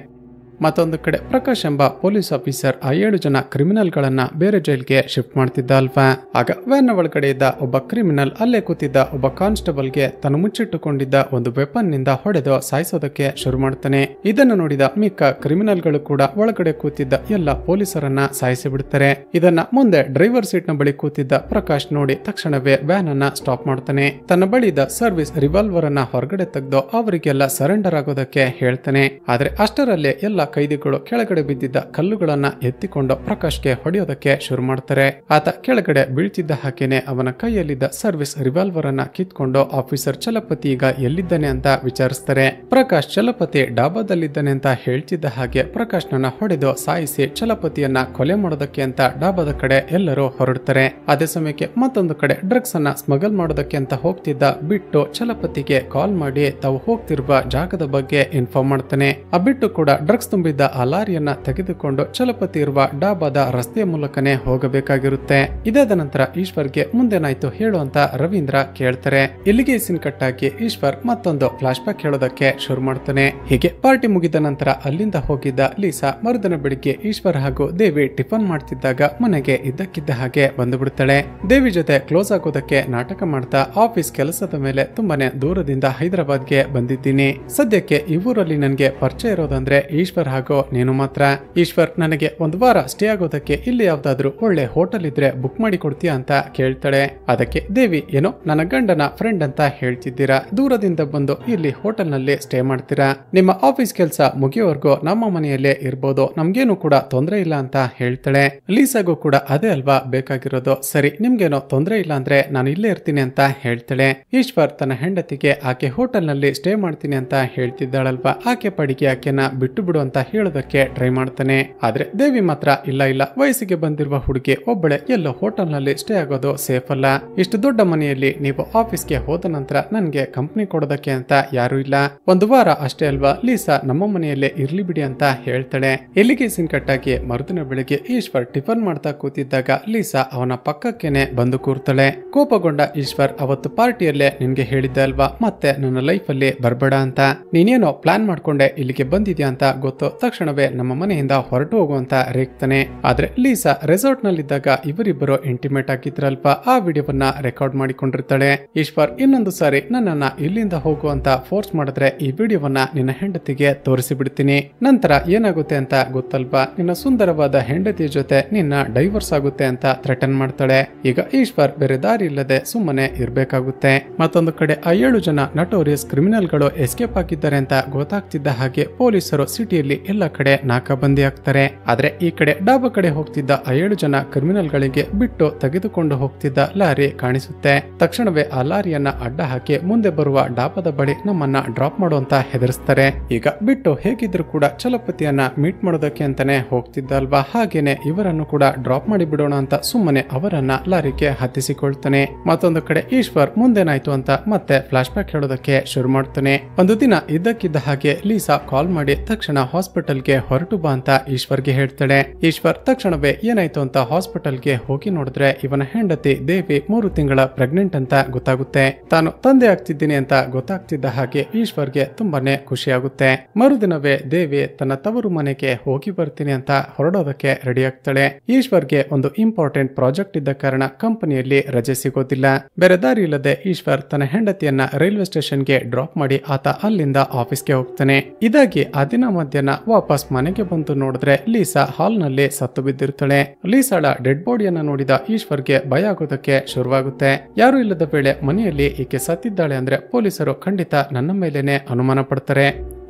ಮತ್ತೊಂದು ಕಡೆ ಪ್ರಕಾಶ್ ಎಂಬ ಪೊಲೀಸ್ ಆಫೀಸರ್ ಆ 7 ಜನ ಕ್ರಿಮಿನಲ್ ಗಳನ್ನ ಬೇರೆ ಜೈಲ್ಗೆ ಶಿಫ್ಟ್ ಮಾಡ್ತಿದ್ದ ಅಲ್ವಾ. ಆಗ ವ್ಯಾನ್ ಒಳಗಡೆ ಇದ್ದ ಒಬ್ಬ ಕ್ರಿಮಿನಲ್ ಅಲ್ಲೇ ಕೂತಿದ್ದ ಒಬ್ಬ ಕಾನ್ಸ್ಟೇಬಲ್ ಗೆ ತಾನು ಮುಚ್ಚಿಟ್ಟುಕೊಂಡಿದ್ದ ಒಂದು ವೆಪನ್ ನಿಂದ ಹೊಡೆದು ಸಾಯಿಸೋದಕ್ಕೆ ಶುರು ಮಾಡ್ತಾನೆ. ಇದನ್ನು ನೋಡಿದ ಮಿಕ್ಕ ಕ್ರಿಮಿನಲ್ ಗಳು ಕೂಡ ಒಳಗಡೆ ಕೂತಿದ್ದ ಎಲ್ಲ ಪೊಲೀಸರನ್ನ ಸಾಯಿಸಿ ಬಿಡ್ತಾರೆ. ಇದನ್ನ ಮುಂದೆ ಡ್ರೈವರ್ ಸೀಟ್ ನ ಬಳಿ ಕೂತಿದ್ದ ಪ್ರಕಾಶ್ ನೋಡಿ ತಕ್ಷಣವೇ ವ್ಯಾನ್ ಅನ್ನ ಸ್ಟಾಪ್ ಮಾಡ್ತಾನೆ. ತನ್ನ ಬಳಿ ಇದ್ದ ಸರ್ವಿಸ್ ರಿವಾಲ್ವರ್ ಅನ್ನ ಹೊರಗಡೆ ತೆಗೆದು ಅವರಿಗೆಲ್ಲ ಸರೆಂಡರ್ ಆಗೋದಕ್ಕೆ ಹೇಳ್ತಾನೆ. ಆದ್ರೆ ಅಷ್ಟರಲ್ಲೇ ಎಲ್ಲ ಕೈದಿಗಳು ಕೆಳಗಡೆ ಬಿದ್ದಿದ್ದ ಕಲ್ಲುಗಳನ್ನ ಎತ್ತಿಕೊಂಡು ಪ್ರಕಾಶ್ಗೆ ಹೊಡೆಯೋದಕ್ಕೆ ಶುರು ಮಾಡ್ತಾರೆ. ಆತ ಕೆಳಗಡೆ ಬೀಳ್ತಿದ್ದ ಹಾಗೇನೆ ಅವನ ಕೈಯಲ್ಲಿದ್ದ ಸರ್ವಿಸ್ ರಿವಾಲ್ವರ್ ಅನ್ನ ಕಿತ್ಕೊಂಡು ಆಫೀಸರ್ ಚಲಪತಿ ಈಗ ಎಲ್ಲಿದ್ದಾನೆ ಅಂತ ವಿಚಾರಿಸ್ತಾರೆ. ಪ್ರಕಾಶ್ ಚಲಪತಿ ಡಾಬಾದಲ್ಲಿದ್ದಾನೆ ಅಂತ ಹೇಳ್ತಿದ್ದ ಹಾಗೆ ಪ್ರಕಾಶ್ನನ್ನ ಹೊಡೆದು ಸಾಯಿಸಿ ಚಲಪತಿಯನ್ನ ಕೊಲೆ ಮಾಡೋದಕ್ಕೆ ಅಂತ ಡಾಬಾದ ಕಡೆ ಎಲ್ಲರೂ ಹೊರಡ್ತಾರೆ. ಅದೇ ಸಮಯಕ್ಕೆ ಮತ್ತೊಂದು ಕಡೆ ಡ್ರಗ್ಸ್ ಅನ್ನ ಸ್ಮಗಲ್ ಮಾಡೋದಕ್ಕೆ ಅಂತ ಹೋಗ್ತಿದ್ದ ಬಿಟ್ಟು ಚಲಪತಿಗೆ ಕಾಲ್ ಮಾಡಿ ತಾವು ಹೋಗ್ತಿರುವ ಜಾಗದ ಬಗ್ಗೆ ಇನ್ಫಾರ್ಮ್ ಮಾಡ್ತಾನೆ. ಆ ಬಿಟ್ಟು ಕೂಡ ಡ್ರಗ್ಸ್ ತುಂಬಿದ್ದ ಆ ಲಾರಿಯನ್ನ ತೆಗೆದುಕೊಂಡು ಚಲಪತಿ ಇರುವ ಡಾಬಾದ ರಸ್ತೆಯ ಮೂಲಕನೇ ಹೋಗಬೇಕಾಗಿರುತ್ತೆ. ಇದಾದ ನಂತರ ಈಶ್ವರ್ಗೆ ಮುಂದೇನಾಯ್ತು ಹೇಳು ಅಂತ ರವೀಂದ್ರ ಕೇಳ್ತಾರೆ. ಇಲ್ಲಿಗೆ ಸೀನ್ ಕಟ್ ಆಗಿ ಈಶ್ವರ್ ಮತ್ತೊಂದು ಫ್ಲಾಶ್ ಬ್ಯಾಕ್ ಹೇಳೋದಕ್ಕೆ ಶುರು ಮಾಡ್ತಾನೆ. ಹೀಗೆ ಪಾರ್ಟಿ ಮುಗಿದ ನಂತರ ಅಲ್ಲಿಂದ ಹೋಗಿದ್ದ ಲೀಸಾ ಮರುದಿನ ಬೆಳಿಗ್ಗೆ ಈಶ್ವರ್ ಹಾಗೂ ದೇವಿ ಟಿಫನ್ ಮಾಡ್ತಿದ್ದಾಗ ಮನೆಗೆ ಇದ್ದಕ್ಕಿದ್ದ ಹಾಗೆ ಬಂದು ಬಿಡ್ತಾಳೆ. ದೇವಿ ಜೊತೆ ಕ್ಲೋಸ್ ಆಗೋದಕ್ಕೆ ನಾಟಕ ಮಾಡ್ತಾ ಆಫೀಸ್ ಕೆಲಸದ ಮೇಲೆ ತುಂಬಾನೇ ದೂರದಿಂದ ಹೈದರಾಬಾದ್ಗೆ ಬಂದಿದ್ದೀನಿ. ಸದ್ಯಕ್ಕೆ ಈ ಊರಲ್ಲಿ ನನಗೆ ಪರಿಚಯ ಇರೋದಂದ್ರೆ ಈಶ್ವರ್ ಹಾಗೂ ನೀನು ಮಾತ್ರ. ಈಶ್ವರ್ ನನಗೆ ಒಂದು ವಾರ ಸ್ಟೇ ಆಗೋದಕ್ಕೆ ಇಲ್ಲಿ ಯಾವ್ದಾದ್ರು ಒಳ್ಳೆ ಹೋಟೆಲ್ ಇದ್ರೆ ಬುಕ್ ಮಾಡಿ ಕೊಡ್ತೀಯಾ ಅಂತ ಕೇಳ್ತಾಳೆ. ಅದಕ್ಕೆ ದೇವಿ ಏನೋ ನನ್ನ ಗಂಡನ ಫ್ರೆಂಡ್ ಅಂತ ಹೇಳ್ತಿದ್ದೀರಾ, ದೂರದಿಂದ ಬಂದು ಇಲ್ಲಿ ಹೋಟೆಲ್ ನಲ್ಲಿ ಸ್ಟೇ ಮಾಡ್ತೀರಾ, ನಿಮ್ಮ ಆಫೀಸ್ ಕೆಲಸ ಮುಗಿಯೋವರೆಗೂ ನಮ್ಮ ಮನೆಯಲ್ಲೇ ಇರ್ಬೋದು, ನಮ್ಗೇನು ಕೂಡ ತೊಂದರೆ ಇಲ್ಲ ಅಂತ ಹೇಳ್ತಾಳೆ. ಲೀಸಾಗೂ ಕೂಡ ಅದೇ ಅಲ್ವಾ ಬೇಕಾಗಿರೋದು, ಸರಿ ನಿಮ್ಗೇನೋ ತೊಂದರೆ ಇಲ್ಲ ಅಂದ್ರೆ ನಾನು ಇಲ್ಲೇ ಇರ್ತೀನಿ ಅಂತ ಹೇಳ್ತಾಳೆ. ಈಶ್ವರ್ ತನ್ನ ಹೆಂಡತಿಗೆ ಆಕೆ ಹೋಟೆಲ್ ನಲ್ಲಿ ಸ್ಟೇ ಮಾಡ್ತೀನಿ ಅಂತ ಹೇಳ್ತಿದ್ದಾಳಲ್ವಾ, ಆಕೆ ಪಡಿಗೆ ಆಕೆನ ಬಿಟ್ಟು ಬಿಡು ಅಂತ ಹೇಳೋದಕ್ಕೆ ಟ್ರೈ ಮಾಡ್ತಾನೆ. ಆದ್ರೆ ದೇವಿ ಮಾತ್ರ ಇಲ್ಲ ಇಲ್ಲ, ವಯಸ್ಸಿಗೆ ಬಂದಿರುವ ಹುಡುಗಿ ಒಬ್ಬಳೆ ಎಲ್ಲೋ ಹೋಟೆಲ್ ನಲ್ಲಿ ಸ್ಟೇ ಆಗೋದು ಸೇಫ್ ಅಲ್ಲ, ಇಷ್ಟು ದೊಡ್ಡ ಮನೆಯಲ್ಲಿ ನೀವು ಆಫೀಸ್ಗೆ ಹೋದ ನಂತರ ನನ್ಗೆ ಕಂಪ್ನಿ ಕೊಡೋದಕ್ಕೆ ಅಂತ ಯಾರು ಇಲ್ಲ, ಒಂದು ವಾರ ಅಷ್ಟೇ ಅಲ್ವಾ ಲೀಸಾ ನಮ್ಮ ಮನೆಯಲ್ಲೇ ಇರ್ಲಿ ಬಿಡಿ ಅಂತ ಹೇಳ್ತಾಳೆ. ಎಲ್ಲಿಗೆ ಸೀನ್ ಕಟ್ಟಾಗಿ ಮರುದಿನ ಬೆಳಿಗ್ಗೆ ಈಶ್ವರ್ ಟಿಫನ್ ಮಾಡ್ತಾ ಕೂತಿದ್ದಾಗ ಲೀಸಾ ಅವನ ಪಕ್ಕಕ್ಕೇನೆ ಬಂದು ಕೂರ್ತಾಳೆ. ಕೋಪಗೊಂಡ ಈಶ್ವರ್ ಅವತ್ತು ಪಾರ್ಟಿಯಲ್ಲೇ ನಿನ್ಗೆ ಹೇಳಿದ್ದೆ ಅಲ್ವಾ ಮತ್ತೆ ನನ್ನ ಲೈಫ್ ಅಲ್ಲಿ ಬರ್ಬೇಡ ಅಂತ, ನೀನೇನೋ ಪ್ಲಾನ್ ಮಾಡ್ಕೊಂಡೆ ಇಲ್ಲಿಗೆ ಬಂದಿದ್ಯಾ ಅಂತ ಗೊತ್ತು, ತಕ್ಷಣವೇ ನಮ್ಮ ಮನೆಯಿಂದ ಹೊರಟು ಹೋಗುವಂತ ರೇಗ್ತಾನೆ. ಆದ್ರೆ ಲೀಸಾ ರೆಸಾರ್ಟ್ ನಲ್ಲಿದ್ದಾಗ ಇವರಿಬ್ಬರು ಇಂಟಿಮೇಟ್ ಆಗಿದ್ರಲ್ಪ, ಆ ವಿಡಿಯೋವನ್ನ ರೆಕಾರ್ಡ್ ಮಾಡಿಕೊಂಡಿರ್ತಾಳೆ. ಈಶ್ವರ್ ಇನ್ನೊಂದು ಸಾರಿ ನನ್ನನ್ನ ಇಲ್ಲಿಂದ ಹೋಗುವಂತ ಫೋರ್ಸ್ ಮಾಡಿದ್ರೆ ಈ ವಿಡಿಯೋವನ್ನ ನಿನ್ನ ಹೆಂಡತಿಗೆ ತೋರಿಸಿ ಬಿಡ್ತೀನಿ, ನಂತರ ಏನಾಗುತ್ತೆ ಅಂತ ಗೊತ್ತಲ್ವಾ, ನಿನ್ನ ಸುಂದರವಾದ ಹೆಂಡತಿಯ ಜೊತೆ ನಿನ್ನ ಡೈವರ್ಸ್ ಆಗುತ್ತೆ ಅಂತ ಥ್ರೆಟನ್ ಮಾಡ್ತಾಳೆ. ಈಗ ಈಶ್ವರ್ ಬೇರೆ ದಾರಿ ಇಲ್ಲದೆ ಸುಮ್ಮನೆ ಇರ್ಬೇಕಾಗುತ್ತೆ. ಮತ್ತೊಂದು ಕಡೆ ಆ 7 ಜನ ನಟೋರಿಯಸ್ ಕ್ರಿಮಿನಲ್ ಗಳು ಎಸ್ಕೇಪ್ ಆಗಿದ್ದಾರೆ ಅಂತ ಗೊತ್ತಾಗ್ತಿದ್ದ ಹಾಗೆ ಪೊಲೀಸರು ಸಿಟಿಯಲ್ಲಿ ಎಲ್ಲ ಕಡೆ ನಾಕಾಬಂದಿ ಆಗ್ತಾರೆ. ಆದ್ರೆ ಈ ಕಡೆ ಡಾಬಾ ಕಡೆ ಹೋಗ್ತಿದ್ದ ಆ 7 ಜನ ಕ್ರಿಮಿನಲ್ ಗಳಿಗೆ ಬಿಟ್ಟು ತೆಗೆದುಕೊಂಡು ಹೋಗ್ತಿದ್ದ ಲಾರಿ ಕಾಣಿಸುತ್ತೆ. ತಕ್ಷಣವೇ ಆ ಲಾರಿಯನ್ನ ಅಡ್ಡ ಹಾಕಿ ಮುಂದೆ ಬರುವ ಡಾಬಾದ ಬಳಿ ನಮ್ಮನ್ನ ಡ್ರಾಪ್ ಮಾಡುವಂತ ಹೆದರಿಸ್ತಾರೆ. ಈಗ ಬಿಟ್ಟು ಹೇಗಿದ್ರು ಕೂಡ ಚಲಪತಿಯನ್ನ ಮೀಟ್ ಮಾಡೋದಕ್ಕೆ ಅಂತಾನೆ ಹೋಗ್ತಿದ್ದಲ್ವಾ, ಹಾಗೇನೆ ಇವರನ್ನು ಕೂಡ ಡ್ರಾಪ್ ಮಾಡಿ ಬಿಡೋಣ ಅಂತ ಸುಮ್ಮನೆ ಅವರನ್ನ ಲಾರಿಗೆ ಹತ್ತಿಸಿಕೊಳ್ತಾನೆ. ಮತ್ತೊಂದು ಕಡೆ ಈಶ್ವರ್ ಮುಂದೇನಾಯ್ತು ಅಂತ ಮತ್ತೆ ಫ್ಲಾಶ್ ಬ್ಯಾಕ್ ಹೇಳೋದಕ್ಕೆ ಶುರು ಮಾಡ್ತಾನೆ. ಒಂದು ದಿನ ಇದ್ದಕ್ಕಿದ್ದ ಹಾಗೆ ಲೀಸಾ ಕಾಲ್ ಮಾಡಿ ತಕ್ಷಣ ಹಾಸ್ಪಿಟಲ್ಗೆ ಹೊರಟು ಬಾ ಅಂತ ಈಶ್ವರ್ಗೆ ಹೇಳ್ತಾಳೆ. ಈಶ್ವರ್ ತಕ್ಷಣವೇ ಏನಾಯ್ತು ಅಂತ ಹಾಸ್ಪಿಟಲ್ಗೆ ಹೋಗಿ ನೋಡಿದ್ರೆ ಇವನ ಹೆಂಡತಿ ದೇವಿ 3 ತಿಂಗಳ ಪ್ರೆಗ್ನೆಂಟ್ ಅಂತ ಗೊತ್ತಾಗುತ್ತೆ. ತಾನು ತಂದೆ ಆಗ್ತಿದ್ದೀನಿ ಅಂತ ಗೊತ್ತಾಗ್ತಿದ್ದ ಹಾಗೆ ಈಶ್ವರ್ಗೆ ತುಂಬಾನೇ ಖುಷಿ ಆಗುತ್ತೆ. ಮರುದಿನವೇ ದೇವಿ ತನ್ನ ತವರು ಮನೆಗೆ ಹೋಗಿ ಬರ್ತೀನಿ ಅಂತ ಹೊರಡೋದಕ್ಕೆ ರೆಡಿ ಆಗ್ತಾಳೆ. ಈಶ್ವರ್ಗೆ ಒಂದು ಇಂಪಾರ್ಟೆಂಟ್ ಪ್ರಾಜೆಕ್ಟ್ ಇದ್ದ ಕಾರಣ ಕಂಪನಿಯಲ್ಲಿ ರಜೆ ಸಿಗೋದಿಲ್ಲ. ಬೇರೆ ದಾರಿ ಇಲ್ಲದೆ ಈಶ್ವರ್ ತನ್ನ ಹೆಂಡತಿಯನ್ನ ರೈಲ್ವೆ ಸ್ಟೇಷನ್ಗೆ ಡ್ರಾಪ್ ಮಾಡಿ ಆತ ಅಲ್ಲಿಂದ ಆಫೀಸ್ಗೆ ಹೋಗ್ತಾನೆ. ಇದಾಗಿ ಆ ದಿನ ಮಧ್ಯಾಹ್ನ ವಾಪಸ್ ಮನೆಗೆ ಬಂದು ನೋಡಿದ್ರೆ ಲೀಸಾ ಹಾಲ್ ನಲ್ಲಿ ಸತ್ತು ಬಿದ್ದಿರ್ತಾಳೆ. ಲೀಸಾಳ ಡೆಡ್ ಬಾಡಿಯನ್ನ ನೋಡಿದ ಈಶ್ವರ್ಗೆ ಭಯ ಆಗೋದಕ್ಕೆ ಶುರುವಾಗುತ್ತೆ. ಯಾರು ಇಲ್ಲದ ವೇಳೆ ಮನೆಯಲ್ಲಿ ಈಕೆ ಸತ್ತಿದ್ದಾಳೆ ಅಂದ್ರೆ ಪೊಲೀಸರು ಖಂಡಿತ ನನ್ನ ಮೇಲೇನೆ ಅನುಮಾನ ಪಡ್ತಾರೆ.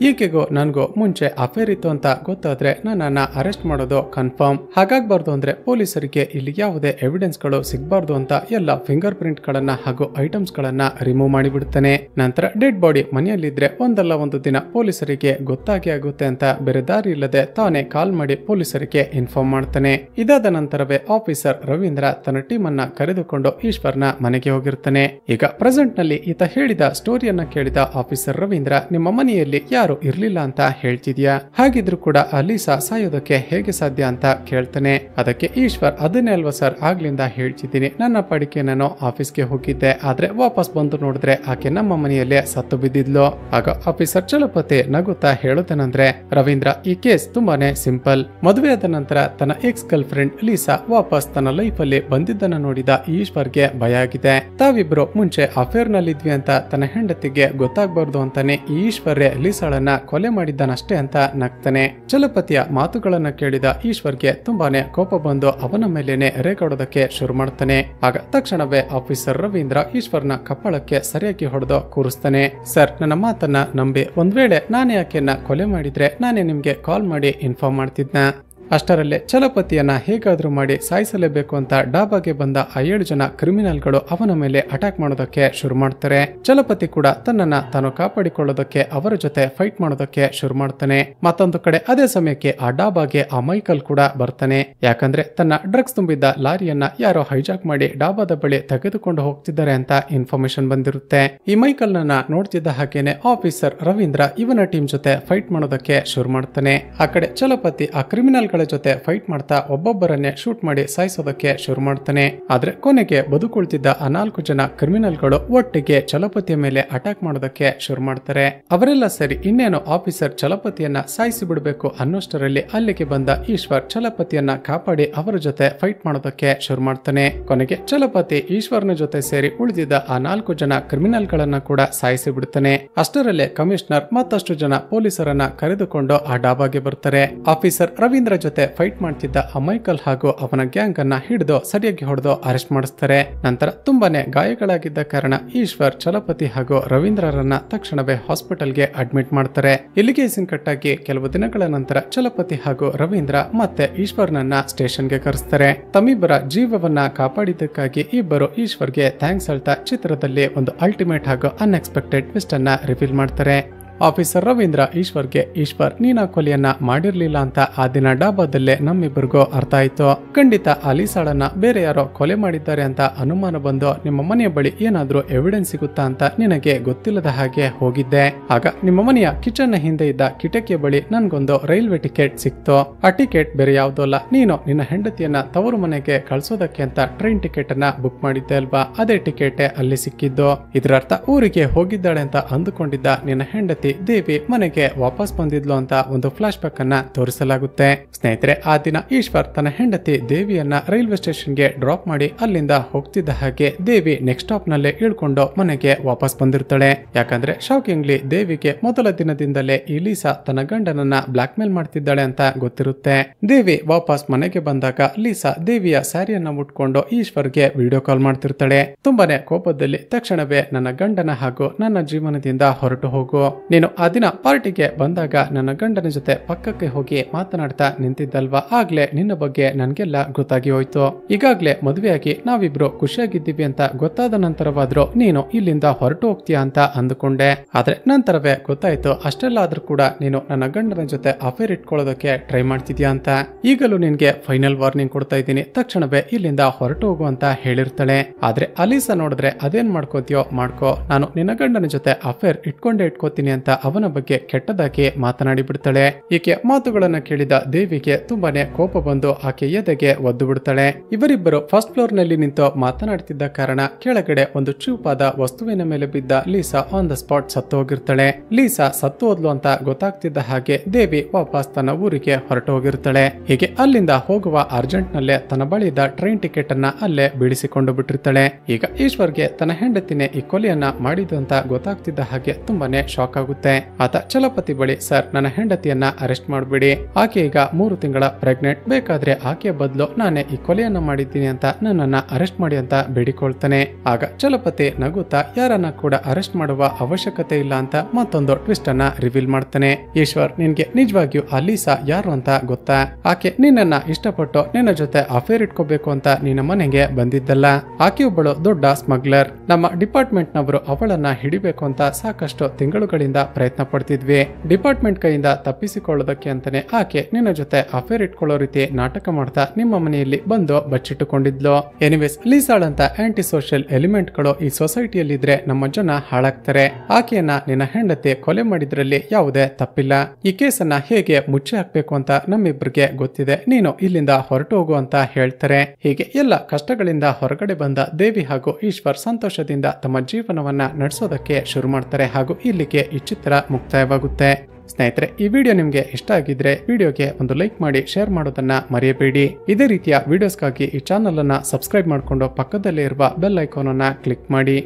ಈಕೆಗೂ ನನ್ಗೂ ಮುಂಚೆ ಅಫೇರ್ ಇತ್ತು ಅಂತ ಗೊತ್ತಾದ್ರೆ ನನ್ನನ್ನ ಅರೆಸ್ಟ್ ಮಾಡೋದು ಕನ್ಫರ್ಮ್. ಹಾಗಾಗ್ಬಾರ್ದು ಅಂದ್ರೆ ಪೊಲೀಸರಿಗೆ ಇಲ್ಲಿ ಯಾವುದೇ ಎವಿಡೆನ್ಸ್ ಗಳು ಸಿಗಬಾರ್ದು ಅಂತ ಎಲ್ಲ ಫಿಂಗರ್ ಪ್ರಿಂಟ್ ಗಳನ್ನ ಹಾಗೂ ಐಟಮ್ಸ್ ಗಳನ್ನ ರಿಮೂವ್ ಮಾಡಿಬಿಡ್ತಾನೆ. ನಂತರ ಡೆಡ್ ಬಾಡಿ ಮನೆಯಲ್ಲಿದ್ರೆ ಒಂದಲ್ಲ ಒಂದು ದಿನ ಪೊಲೀಸರಿಗೆ ಗೊತ್ತಾಗಿ ಆಗುತ್ತೆ ಅಂತ ಬೇರೆ ದಾರಿ ಇಲ್ಲದೆ ತಾನೇ ಕಾಲ್ ಮಾಡಿ ಪೊಲೀಸರಿಗೆ ಇನ್ಫಾರ್ಮ್ ಮಾಡ್ತಾನೆ. ಇದಾದ ನಂತರವೇ ಆಫೀಸರ್ ರವೀಂದ್ರ ತನ್ನ ಟೀಮ್ ಅನ್ನ ಕರೆದುಕೊಂಡು ಈಶ್ವರ್ನ ಮನೆಗೆ ಹೋಗಿರ್ತಾನೆ. ಈಗ ಪ್ರೆಸೆಂಟ್ ನಲ್ಲಿ ಈತ ಹೇಳಿದ ಸ್ಟೋರಿಯನ್ನ ಕೇಳಿದ ಆಫೀಸರ್ ರವೀಂದ್ರ, ನಿಮ್ಮ ಮನೆಯಲ್ಲಿ ಯಾರು ಇರ್ಲಿಲ್ಲ ಅಂತ ಹೇಳ್ತಿದ್ಯಾ, ಹಾಗಿದ್ರು ಕೂಡ ಲೀಸಾ ಸಾಯೋದಕ್ಕೆ ಹೇಗೆ ಸಾಧ್ಯ ಅಂತ ಕೇಳ್ತಾನೆ. ಅದಕ್ಕೆ ಈಶ್ವರ್, ಅದನ್ನೇ ಅಲ್ವಾ ಸರ್ ಆಗ್ಲಿಂದ ಹೇಳ್ತಿದ್ದೀನಿ, ನನ್ನ ಪಾಡಿಕೆ ನಾನು ಆಫೀಸ್ಗೆ ಹೋಗಿದ್ದೆ, ಆದ್ರೆ ವಾಪಸ್ ಬಂದು ನೋಡಿದ್ರೆ ಆಕೆ ನಮ್ಮ ಮನೆಯಲ್ಲೇ ಸತ್ತು ಬಿದ್ದಿದ್ಲು. ಆಗ ಆಫೀಸರ್ ಚಲಪತಿ ನಗುತ್ತಾ ಹೇಳುತ್ತೇನೆಂದ್ರೆ, ರವೀಂದ್ರ ಈ ಕೇಸ್ ತುಂಬಾನೇ ಸಿಂಪಲ್. ಮದುವೆ ಆದ ನಂತರ ತನ್ನ ಎಕ್ಸ್ ಗರ್ಲ್ ಫ್ರೆಂಡ್ ಲೀಸಾ ವಾಪಸ್ ತನ್ನ ಲೈಫ್ ಅಲ್ಲಿ ಬಂದಿದ್ದನ್ನ ನೋಡಿದ ಈಶ್ವರ್ಗೆ ಭಯ ಆಗಿದೆ. ತಾವಿಬ್ರು ಮುಂಚೆ ಅಫೇರ್ ನಲ್ಲಿದ್ವಿ ಅಂತ ತನ್ನ ಹೆಂಡತಿಗೆ ಗೊತ್ತಾಗಬಾರ್ದು ಅಂತಾನೆ ಈಶ್ವರ್ರೆ ಲೀಸಾಳನ್ನ ಕೊಲೆ ಮಾಡಿದ್ದಾನಷ್ಟೇ ಅಂತ ನಗ್ತಾನೆ. ಚಲಪತಿಯ ಮಾತುಗಳನ್ನ ಕೇಳಿದ ಈಶ್ವರ್ಗೆ ತುಂಬಾನೇ ಕೋಪ ಬಂದು ಅವನ ಮೇಲೇನೆ ರೇಗಾಡೋದಕ್ಕೆ ಶುರು ಮಾಡ್ತಾನೆ. ಆಗ ತಕ್ಷಣವೇ ಆಫೀಸರ್ ರವೀಂದ್ರ ಈಶ್ವರ್ನ ಕಪ್ಪಳಕ್ಕೆ ಸರಿಯಾಗಿ ಹೊಡೆದು ಕೂರಿಸ್ತಾನೆ. ಸರ್, ನನ್ನ ಮಾತನ್ನ ನಂಬಿ, ಒಂದ್ ವೇಳೆ ನಾನೇ ಆಕೆಯನ್ನ ಕೊಲೆ ಮಾಡಿದ್ರೆ ನಾನೇ ನಿಮ್ಗೆ ಕಾಲ್ ಮಾಡಿ ಇನ್ಫಾರ್ಮ್ ಮಾಡ್ತಿದ್ನ. ಅಷ್ಟರಲ್ಲೇ ಚಲಪತಿಯನ್ನ ಹೇಗಾದ್ರೂ ಮಾಡಿ ಸಾಯಿಸಲೇಬೇಕು ಅಂತ ಡಾಬಾಗೆ ಬಂದ 7 ಜನ ಕ್ರಿಮಿನಲ್ಗಳು ಅವನ ಮೇಲೆ ಅಟ್ಯಾಕ್ ಮಾಡೋದಕ್ಕೆ ಶುರು ಮಾಡ್ತಾರೆ. ಚಲಪತಿ ಕೂಡ ತನ್ನನ್ನ ತಾನು ಕಾಪಾಡಿಕೊಳ್ಳೋದಕ್ಕೆ ಅವರ ಜೊತೆ ಫೈಟ್ ಮಾಡೋದಕ್ಕೆ ಶುರು ಮಾಡ್ತಾನೆ. ಮತ್ತೊಂದು ಕಡೆ ಅದೇ ಸಮಯಕ್ಕೆ ಆ ಡಾಬಾಗೆ ಆ ಮೈಕಲ್ ಕೂಡ ಬರ್ತಾನೆ. ಯಾಕಂದ್ರೆ ತನ್ನ ಡ್ರಗ್ಸ್ ತುಂಬಿದ್ದ ಲಾರಿಯನ್ನ ಯಾರೋ ಹೈಜಾಕ್ ಮಾಡಿ ಡಾಬಾದ ಬಳಿ ತೆಗೆದುಕೊಂಡು ಹೋಗ್ತಿದ್ದಾರೆ ಅಂತ ಇನ್ಫಾರ್ಮೇಶನ್ ಬಂದಿರುತ್ತೆ. ಈ ಮೈಕಲ್ ನನ್ನ ನೋಡ್ತಿದ್ದ ಹಾಗೇನೆ ಆಫೀಸರ್ ರವೀಂದ್ರ ಇವನ ಟೀಮ್ ಜೊತೆ ಫೈಟ್ ಮಾಡೋದಕ್ಕೆ ಶುರು ಮಾಡ್ತಾನೆ. ಆ ಕಡೆ ಚಲಪತಿ ಆ ಕ್ರಿಮಿನಲ್ಗಳ ಜೊತೆ ಫೈಟ್ ಮಾಡ್ತಾ ಒಬ್ಬೊಬ್ಬರನ್ನೇ ಶೂಟ್ ಮಾಡಿ ಸಾಯಿಸೋದಕ್ಕೆ ಶುರು ಮಾಡ್ತಾನೆ. ಆದ್ರೆ ಕೊನೆಗೆ ಬದುಕುಳಿತಿದ್ದ ಆ 4 ಜನ ಕ್ರಿಮಿನಲ್ಗಳು ಒಟ್ಟಿಗೆ ಚಲಪತಿಯ ಮೇಲೆ ಅಟ್ಯಾಕ್ ಮಾಡೋದಕ್ಕೆ ಶುರು ಮಾಡ್ತಾರೆ. ಅವರೆಲ್ಲ ಸರಿ ಇನ್ನೇನು ಆಫೀಸರ್ ಚಲಪತಿಯನ್ನ ಸಾಯಿಸಿ ಬಿಡಬೇಕು ಅನ್ನೋಷ್ಟರಲ್ಲಿ ಅಲ್ಲಿಗೆ ಬಂದ ಈಶ್ವರ್ ಚಲಪತಿಯನ್ನ ಕಾಪಾಡಿ ಅವರ ಜೊತೆ ಫೈಟ್ ಮಾಡೋದಕ್ಕೆ ಶುರು ಮಾಡ್ತಾನೆ. ಕೊನೆಗೆ ಚಲಪತಿ ಈಶ್ವರ್ನ ಜೊತೆ ಸೇರಿ ಉಳಿದಿದ್ದ ಆ 4 ಜನ ಕ್ರಿಮಿನಲ್ಗಳನ್ನ ಕೂಡ ಸಾಯಿಸಿ ಬಿಡ್ತಾನೆ. ಅಷ್ಟರಲ್ಲೇ ಕಮಿಷನರ್ ಮತ್ತಷ್ಟು ಜನ ಪೊಲೀಸರನ್ನ ಕರೆದುಕೊಂಡು ಆ ಡಾಬಾಗೆ ಬರ್ತಾರೆ. ಆಫೀಸರ್ ರವೀಂದ್ರ ಜೊತೆ ಫೈಟ್ ಮಾಡ್ತಿದ್ದ ಆ ಮೈಕಲ್ ಹಾಗೂ ಅವನ ಗ್ಯಾಂಗ್ ಅನ್ನ ಹಿಡಿದು ಸರಿಯಾಗಿ ಹೊಡೆದು ಅರೆಸ್ಟ್ ಮಾಡಿಸ್ತಾರೆ. ನಂತರ ತುಂಬಾನೇ ಗಾಯಗಳಾಗಿದ್ದ ಕಾರಣ ಈಶ್ವರ್ ಚಲಪತಿ ಹಾಗೂ ರವೀಂದ್ರರನ್ನ ತಕ್ಷಣವೇ ಹಾಸ್ಪಿಟಲ್ಗೆ ಅಡ್ಮಿಟ್ ಮಾಡ್ತಾರೆ. ಇಲ್ಲಿಗೆ ಕಟ್ಟಾಗಿ ಕೆಲವು ದಿನಗಳ ನಂತರ ಚಲಪತಿ ಹಾಗೂ ರವೀಂದ್ರ ಮತ್ತೆ ಈಶ್ವರ್ನನ್ನ ಸ್ಟೇಷನ್ಗೆ ಕರೆಸ್ತಾರೆ. ತಮ್ಮಿಬ್ಬರ ಜೀವವನ್ನ ಕಾಪಾಡಿದ್ದಕ್ಕಾಗಿ ಇಬ್ಬರು ಈಶ್ವರ್ಗೆ ಥ್ಯಾಂಕ್ಸ್ ಹೇಳ್ತಾ ಚಿತ್ರದಲ್ಲಿ ಒಂದು ಅಲ್ಟಿಮೇಟ್ ಹಾಗೂ ಅನ್ಎಕ್ಸ್ಪೆಕ್ಟೆಡ್ ಟ್ವಿಸ್ಟ್ ಅನ್ನ ರಿವೀಲ್ ಮಾಡ್ತಾರೆ. ಆಫೀಸರ್ ರವೀಂದ್ರ ಈಶ್ವರ್ಗೆ, ಈಶ್ವರ್ ನೀನ ಕೊಲೆಯನ್ನ ಮಾಡಿರ್ಲಿಲ್ಲ ಅಂತ ಆ ದಿನ ಡಾಬಾದಲ್ಲೇ ನಮ್ಮಿಬ್ಬರಿಗೂ ಅರ್ಥ ಆಯ್ತು. ಖಂಡಿತ ಆ ಲೀಸಾಳನ್ನ ಬೇರೆ ಯಾರೋ ಕೊಲೆ ಮಾಡಿದ್ದಾರೆ ಅಂತ ಅನುಮಾನ ಬಂದು ನಿಮ್ಮ ಮನೆಯ ಬಳಿ ಏನಾದ್ರೂ ಎವಿಡೆನ್ಸ್ ಸಿಗುತ್ತಾ ಅಂತ ನಿನಗೆ ಗೊತ್ತಿಲ್ಲದ ಹಾಗೆ ಹೋಗಿದ್ದೆ. ಆಗ ನಿಮ್ಮ ಮನೆಯ ಕಿಚನ್ ನ ಹಿಂದೆ ಇದ್ದ ಕಿಟಕಿಯ ಬಳಿ ನನ್ಗೊಂದು ರೈಲ್ವೆ ಟಿಕೆಟ್ ಸಿಕ್ತು. ಆ ಟಿಕೆಟ್ ಬೇರೆ ಯಾವುದೋ ಅಲ್ಲ, ನೀನು ನಿನ್ನ ಹೆಂಡತಿಯನ್ನ ತವರು ಮನೆಗೆ ಕಳ್ಸೋದಕ್ಕೆ ಅಂತ ಟ್ರೈನ್ ಟಿಕೆಟ್ ಅನ್ನ ಬುಕ್ ಮಾಡಿದ್ದೆ ಅಲ್ವಾ, ಅದೇ ಟಿಕೆಟ್ ಅಲ್ಲಿ ಸಿಕ್ಕಿದ್ದು. ಇದರರ್ಥ ಊರಿಗೆ ಹೋಗಿದ್ದಾಳೆ ಅಂತ ಅಂದುಕೊಂಡಿದ್ದ ನಿನ್ನ ಹೆಂಡತಿ ದೇವಿ ಮನೆಗೆ ವಾಪಸ್ ಬಂದಿದ್ಲು ಅಂತ ಒಂದು ಫ್ಲಾಶ್ ಬ್ಯಾಕ್ ಅನ್ನ ತೋರಿಸಲಾಗುತ್ತೆ. ಸ್ನೇಹಿತರೆ, ಆ ದಿನ ಈಶ್ವರ್ ತನ್ನ ಹೆಂಡತಿ ದೇವಿಯನ್ನ ರೈಲ್ವೆ ಸ್ಟೇಷನ್ಗೆ ಡ್ರಾಪ್ ಮಾಡಿ ಅಲ್ಲಿಂದ ಹೋಗ್ತಿದ್ದ ಹಾಗೆ ದೇವಿ ನೆಕ್ಸ್ಟ್ ಸ್ಟಾಪ್ ನಲ್ಲೇ ಇಳ್ಕೊಂಡು ಮನೆಗೆ ವಾಪಸ್ ಬಂದಿರ್ತಾಳೆ. ಯಾಕಂದ್ರೆ ಶಾಕಿಂಗ್ಲಿ ದೇವಿಗೆ ಮೊದಲ ದಿನದಿಂದಲೇ ಈ ಲೀಸಾ ತನ್ನ ಗಂಡನನ್ನ ಬ್ಲಾಕ್ ಮೇಲ್ ಮಾಡ್ತಿದ್ದಾಳೆ ಅಂತ ಗೊತ್ತಿರುತ್ತೆ. ದೇವಿ ವಾಪಸ್ ಮನೆಗೆ ಬಂದಾಗ ಲೀಸಾ ದೇವಿಯ ಸ್ಯಾರಿಯನ್ನ ಮುಟ್ಕೊಂಡು ಈಶ್ವರ್ಗೆ ವಿಡಿಯೋ ಕಾಲ್ ಮಾಡ್ತಿರ್ತಾಳೆ. ತುಂಬಾನೇ ಕೋಪದಲ್ಲಿ ತಕ್ಷಣವೇ ನನ್ನ ಗಂಡನ ಹಾಗೂ ನನ್ನ ಜೀವನದಿಂದ ಹೊರಟು ಹೋಗು, ನೀನು ಆ ದಿನ ಪಾರ್ಟಿಗೆ ಬಂದಾಗ ನನ್ನ ಗಂಡನ ಜೊತೆ ಪಕ್ಕಕ್ಕೆ ಹೋಗಿ ಮಾತನಾಡ್ತಾ ನಿಂತಿದ್ದಲ್ವಾ, ಆಗ್ಲೇ ನಿನ್ನ ಬಗ್ಗೆ ನನ್ಗೆಲ್ಲ ಗೊತ್ತಾಗಿ ಹೋಯ್ತು. ಈಗಾಗ್ಲೇ ಮದುವೆಯಾಗಿ ನಾವಿಬ್ರು ಖುಷಿಯಾಗಿದ್ದೀವಿ ಅಂತ ಗೊತ್ತಾದ ನಂತರವಾದ್ರೂ ನೀನು ಇಲ್ಲಿಂದ ಹೊರಟು ಹೋಗ್ತೀಯಾ ಅಂತ ಅಂದುಕೊಂಡೆ. ಆದ್ರೆ ನಂತರವೇ ಗೊತ್ತಾಯ್ತು ಅಷ್ಟೆಲ್ಲ ಆದ್ರೂ ಕೂಡ ನೀನು ನನ್ನ ಗಂಡನ ಜೊತೆ ಅಫೇರ್ ಇಟ್ಕೊಳ್ಳೋದಕ್ಕೆ ಟ್ರೈ ಮಾಡ್ತಿದ್ಯಾ ಅಂತ. ಈಗಲೂ ನಿನ್ಗೆ ಫೈನಲ್ ವಾರ್ನಿಂಗ್ ಕೊಡ್ತಾ ಇದ್ದೀನಿ, ತಕ್ಷಣವೇ ಇಲ್ಲಿಂದ ಹೊರಟು ಹೋಗು ಅಂತ ಹೇಳಿರ್ತಾಳೆ. ಆದ್ರೆ ಅಲೀಸಾ ನೋಡಿದ್ರೆ ಅದೇನ್ ಮಾಡ್ಕೋತೀಯೋ ಮಾಡ್ಕೋ, ನಾನು ನಿನ್ನ ಗಂಡನ ಜೊತೆ ಅಫೇರ್ ಇಟ್ಕೊಂಡೇ ಇಟ್ಕೋತೀನಿ ಅಂತ ಅವನ ಬಗ್ಗೆ ಕೆಟ್ಟದಾಗಿ ಮಾತನಾಡಿ ಬಿಡ್ತಾಳೆ. ಈಕೆ ಮಾತುಗಳನ್ನ ಕೇಳಿದ ದೇವಿಗೆ ತುಂಬಾನೇ ಕೋಪ ಬಂದು ಆಕೆ ಎದೆಗೆ ಒದ್ದು ಬಿಡ್ತಾಳೆ. ಇವರಿಬ್ಬರು ಫಸ್ಟ್ ಫ್ಲೋರ್ ನಲ್ಲಿ ನಿಂತು ಮಾತನಾಡ್ತಿದ್ದ ಕಾರಣ ಕೆಳಗಡೆ ಒಂದು ಚೂಪಾದ ವಸ್ತುವಿನ ಮೇಲೆ ಬಿದ್ದ ಲೀಸಾ ಆನ್ ದ ಸ್ಪಾಟ್ ಸತ್ತು ಹೋಗಿರ್ತಾಳೆ. ಲೀಸಾ ಸತ್ತು ಹೋದ್ಲು ಅಂತ ಗೊತ್ತಾಗ್ತಿದ್ದ ಹಾಗೆ ದೇವಿ ವಾಪಸ್ ತನ್ನ ಊರಿಗೆ ಹೊರಟು ಹೋಗಿರ್ತಾಳೆ. ಹೀಗೆ ಅಲ್ಲಿಂದ ಹೋಗುವ ಅರ್ಜೆಂಟ್ ನಲ್ಲೇ ತನ್ನ ಬಳಿದ ಟ್ರೈನ್ ಟಿಕೆಟ್ ಅನ್ನ ಅಲ್ಲೇ ಬೀಳಿಸಿಕೊಂಡು ಬಿಟ್ಟಿರ್ತಾಳೆ. ಈಗ ಈಶ್ವರ್ಗೆ ತನ್ನ ಹೆಂಡತಿನೇ ಈ ಕೊಲೆಯನ್ನ ಮಾಡಿದ್ದು ಅಂತ ಗೊತ್ತಾಗ್ತಿದ್ದ ಹಾಗೆ ತುಂಬಾನೇ ಶಾಕ್ ಆಗುತ್ತೆ. ಮುಕ್ತಾಯವಾಗುತ್ತೆ. ಆತ ಚಲಪತಿ ಬಳಿ, ಸರ್, ನನ್ನ ಹೆಂಡತಿಯನ್ನ ಅರೆಸ್ಟ್ ಮಾಡಬೇಡಿ, ಆಕೆ ಈಗ 3 ತಿಂಗಳ ಪ್ರೆಗ್ನೆಂಟ್, ಬೇಕಾದ್ರೆ ಆಕೆಯ ಬದಲು ನಾನೇ ಈ ಕೊಲೆಯನ್ನ ಮಾಡಿದ್ದೀನಿ ಅಂತ ನನ್ನನ್ನ ಅರೆಸ್ಟ್ ಮಾಡಿ ಅಂತ ಬೇಡಿಕೊಳ್ತಾನೆ. ಆಗ ಚಲಪತಿ ನಗುತ್ತಾ ಯಾರನ್ನ ಕೂಡ ಅರೆಸ್ಟ್ ಮಾಡುವ ಅವಶ್ಯಕತೆ ಇಲ್ಲ ಅಂತ ಮತ್ತೊಂದು ಟ್ವಿಸ್ಟ್ ಅನ್ನ ರಿವೀಲ್ ಮಾಡ್ತಾನೆ. ಈಶ್ವರ್, ನಿನ್ಗೆ ನಿಜವಾಗಿಯೂ ಆ ಲೀಸಾ ಯಾರು ಅಂತ ಗೊತ್ತಾ? ಆಕೆ ನಿನ್ನನ್ನ ಇಷ್ಟಪಟ್ಟು ನಿನ್ನ ಜೊತೆ ಅಫೇರ್ ಇಟ್ಕೋಬೇಕು ಅಂತ ನಿನ್ನ ಮನೆಗೆ ಬಂದಿದ್ದಲ್ಲ. ಆಕೆಯೊಬ್ಬಳು ದೊಡ್ಡ ಸ್ಮಗ್ಲರ್. ನಮ್ಮ ಡಿಪಾರ್ಟ್ಮೆಂಟ್ ನವರು ಅವಳನ್ನ ಹಿಡಿಬೇಕು ಅಂತ ಸಾಕಷ್ಟು ತಿಂಗಳುಗಳಿಂದ ಪ್ರಯತ್ನ ಪಡ್ತಿದ್ವಿ. ಡಿಪಾರ್ಟ್ಮೆಂಟ್ ಕೈಯಿಂದ ತಪ್ಪಿಸಿಕೊಳ್ಳೋದಕ್ಕೆ ಅಂತಾನೆ ಆಕೆ ನಿನ್ನ ಜೊತೆ ಅಫೇರ್ ಇಟ್ಕೊಳ್ಳೋ ರೀತಿ ನಾಟಕ ಮಾಡ್ತಾ ನಿಮ್ಮ ಮನೆಯಲ್ಲಿ ಬಂದು ಬಚ್ಚಿಟ್ಟುಕೊಂಡಿದ್ಲು. ಎನಿವೇಸ್, ಲೀಸಾಳ್ ಅಂತ ಆಂಟಿ ಸೋಷಿಯಲ್ ಎಲಿಮೆಂಟ್ ಗಳು ಈ ಸೊಸೈಟಿಯಲ್ಲಿದ್ರೆ ನಮ್ಮ ಜನ ಹಾಳಾಗ್ತಾರೆ. ಆಕೆಯನ್ನ ನಿನ್ನ ಹೆಂಡತಿ ಕೊಲೆ ಮಾಡಿದ್ರಲ್ಲಿ ಯಾವುದೇ ತಪ್ಪಿಲ್ಲ. ಈ ಕೇಸನ್ನ ಹೇಗೆ ಮುಚ್ಚಿ ಹಾಕ್ಬೇಕು ಅಂತ ನಮ್ಮಿಬ್ರಿಗೆ ಗೊತ್ತಿದೆ, ನೀನು ಇಲ್ಲಿಂದ ಹೊರಟು ಹೋಗು ಅಂತ ಹೇಳ್ತಾರೆ. ಹೀಗೆ ಎಲ್ಲ ಕಷ್ಟಗಳಿಂದ ಹೊರಗಡೆ ಬಂದ ದೇವಿ ಹಾಗೂ ಈಶ್ವರ್ ಸಂತೋಷದಿಂದ ತಮ್ಮ ಜೀವನವನ್ನ ನಡೆಸೋದಕ್ಕೆ ಶುರು ಮಾಡ್ತಾರೆ. ಹಾಗೂ ಇಲ್ಲಿಗೆ ಈ ಚಿತ್ರ ಮುಕ್ತಾಯವಾಗುತ್ತೆ. ಸ್ನೇಹಿತರೆ, ಈ ವಿಡಿಯೋ ನಿಮ್ಗೆ ಇಷ್ಟ ಆಗಿದ್ರೆ ವಿಡಿಯೋಗೆ ಒಂದು ಲೈಕ್ ಮಾಡಿ, ಶೇರ್ ಮಾಡೋದನ್ನ ಮರೆಯಬೇಡಿ. ಇದೇ ರೀತಿಯ ವಿಡಿಯೋಸ್ಗಾಗಿ ಈ ಚಾನಲ್ ಅನ್ನ ಸಬ್ಸ್ಕ್ರೈಬ್ ಮಾಡಿಕೊಂಡು ಪಕ್ಕದಲ್ಲೇ ಇರುವ ಬೆಲ್ ಐಕಾನ್ ಅನ್ನ ಕ್ಲಿಕ್ ಮಾಡಿ.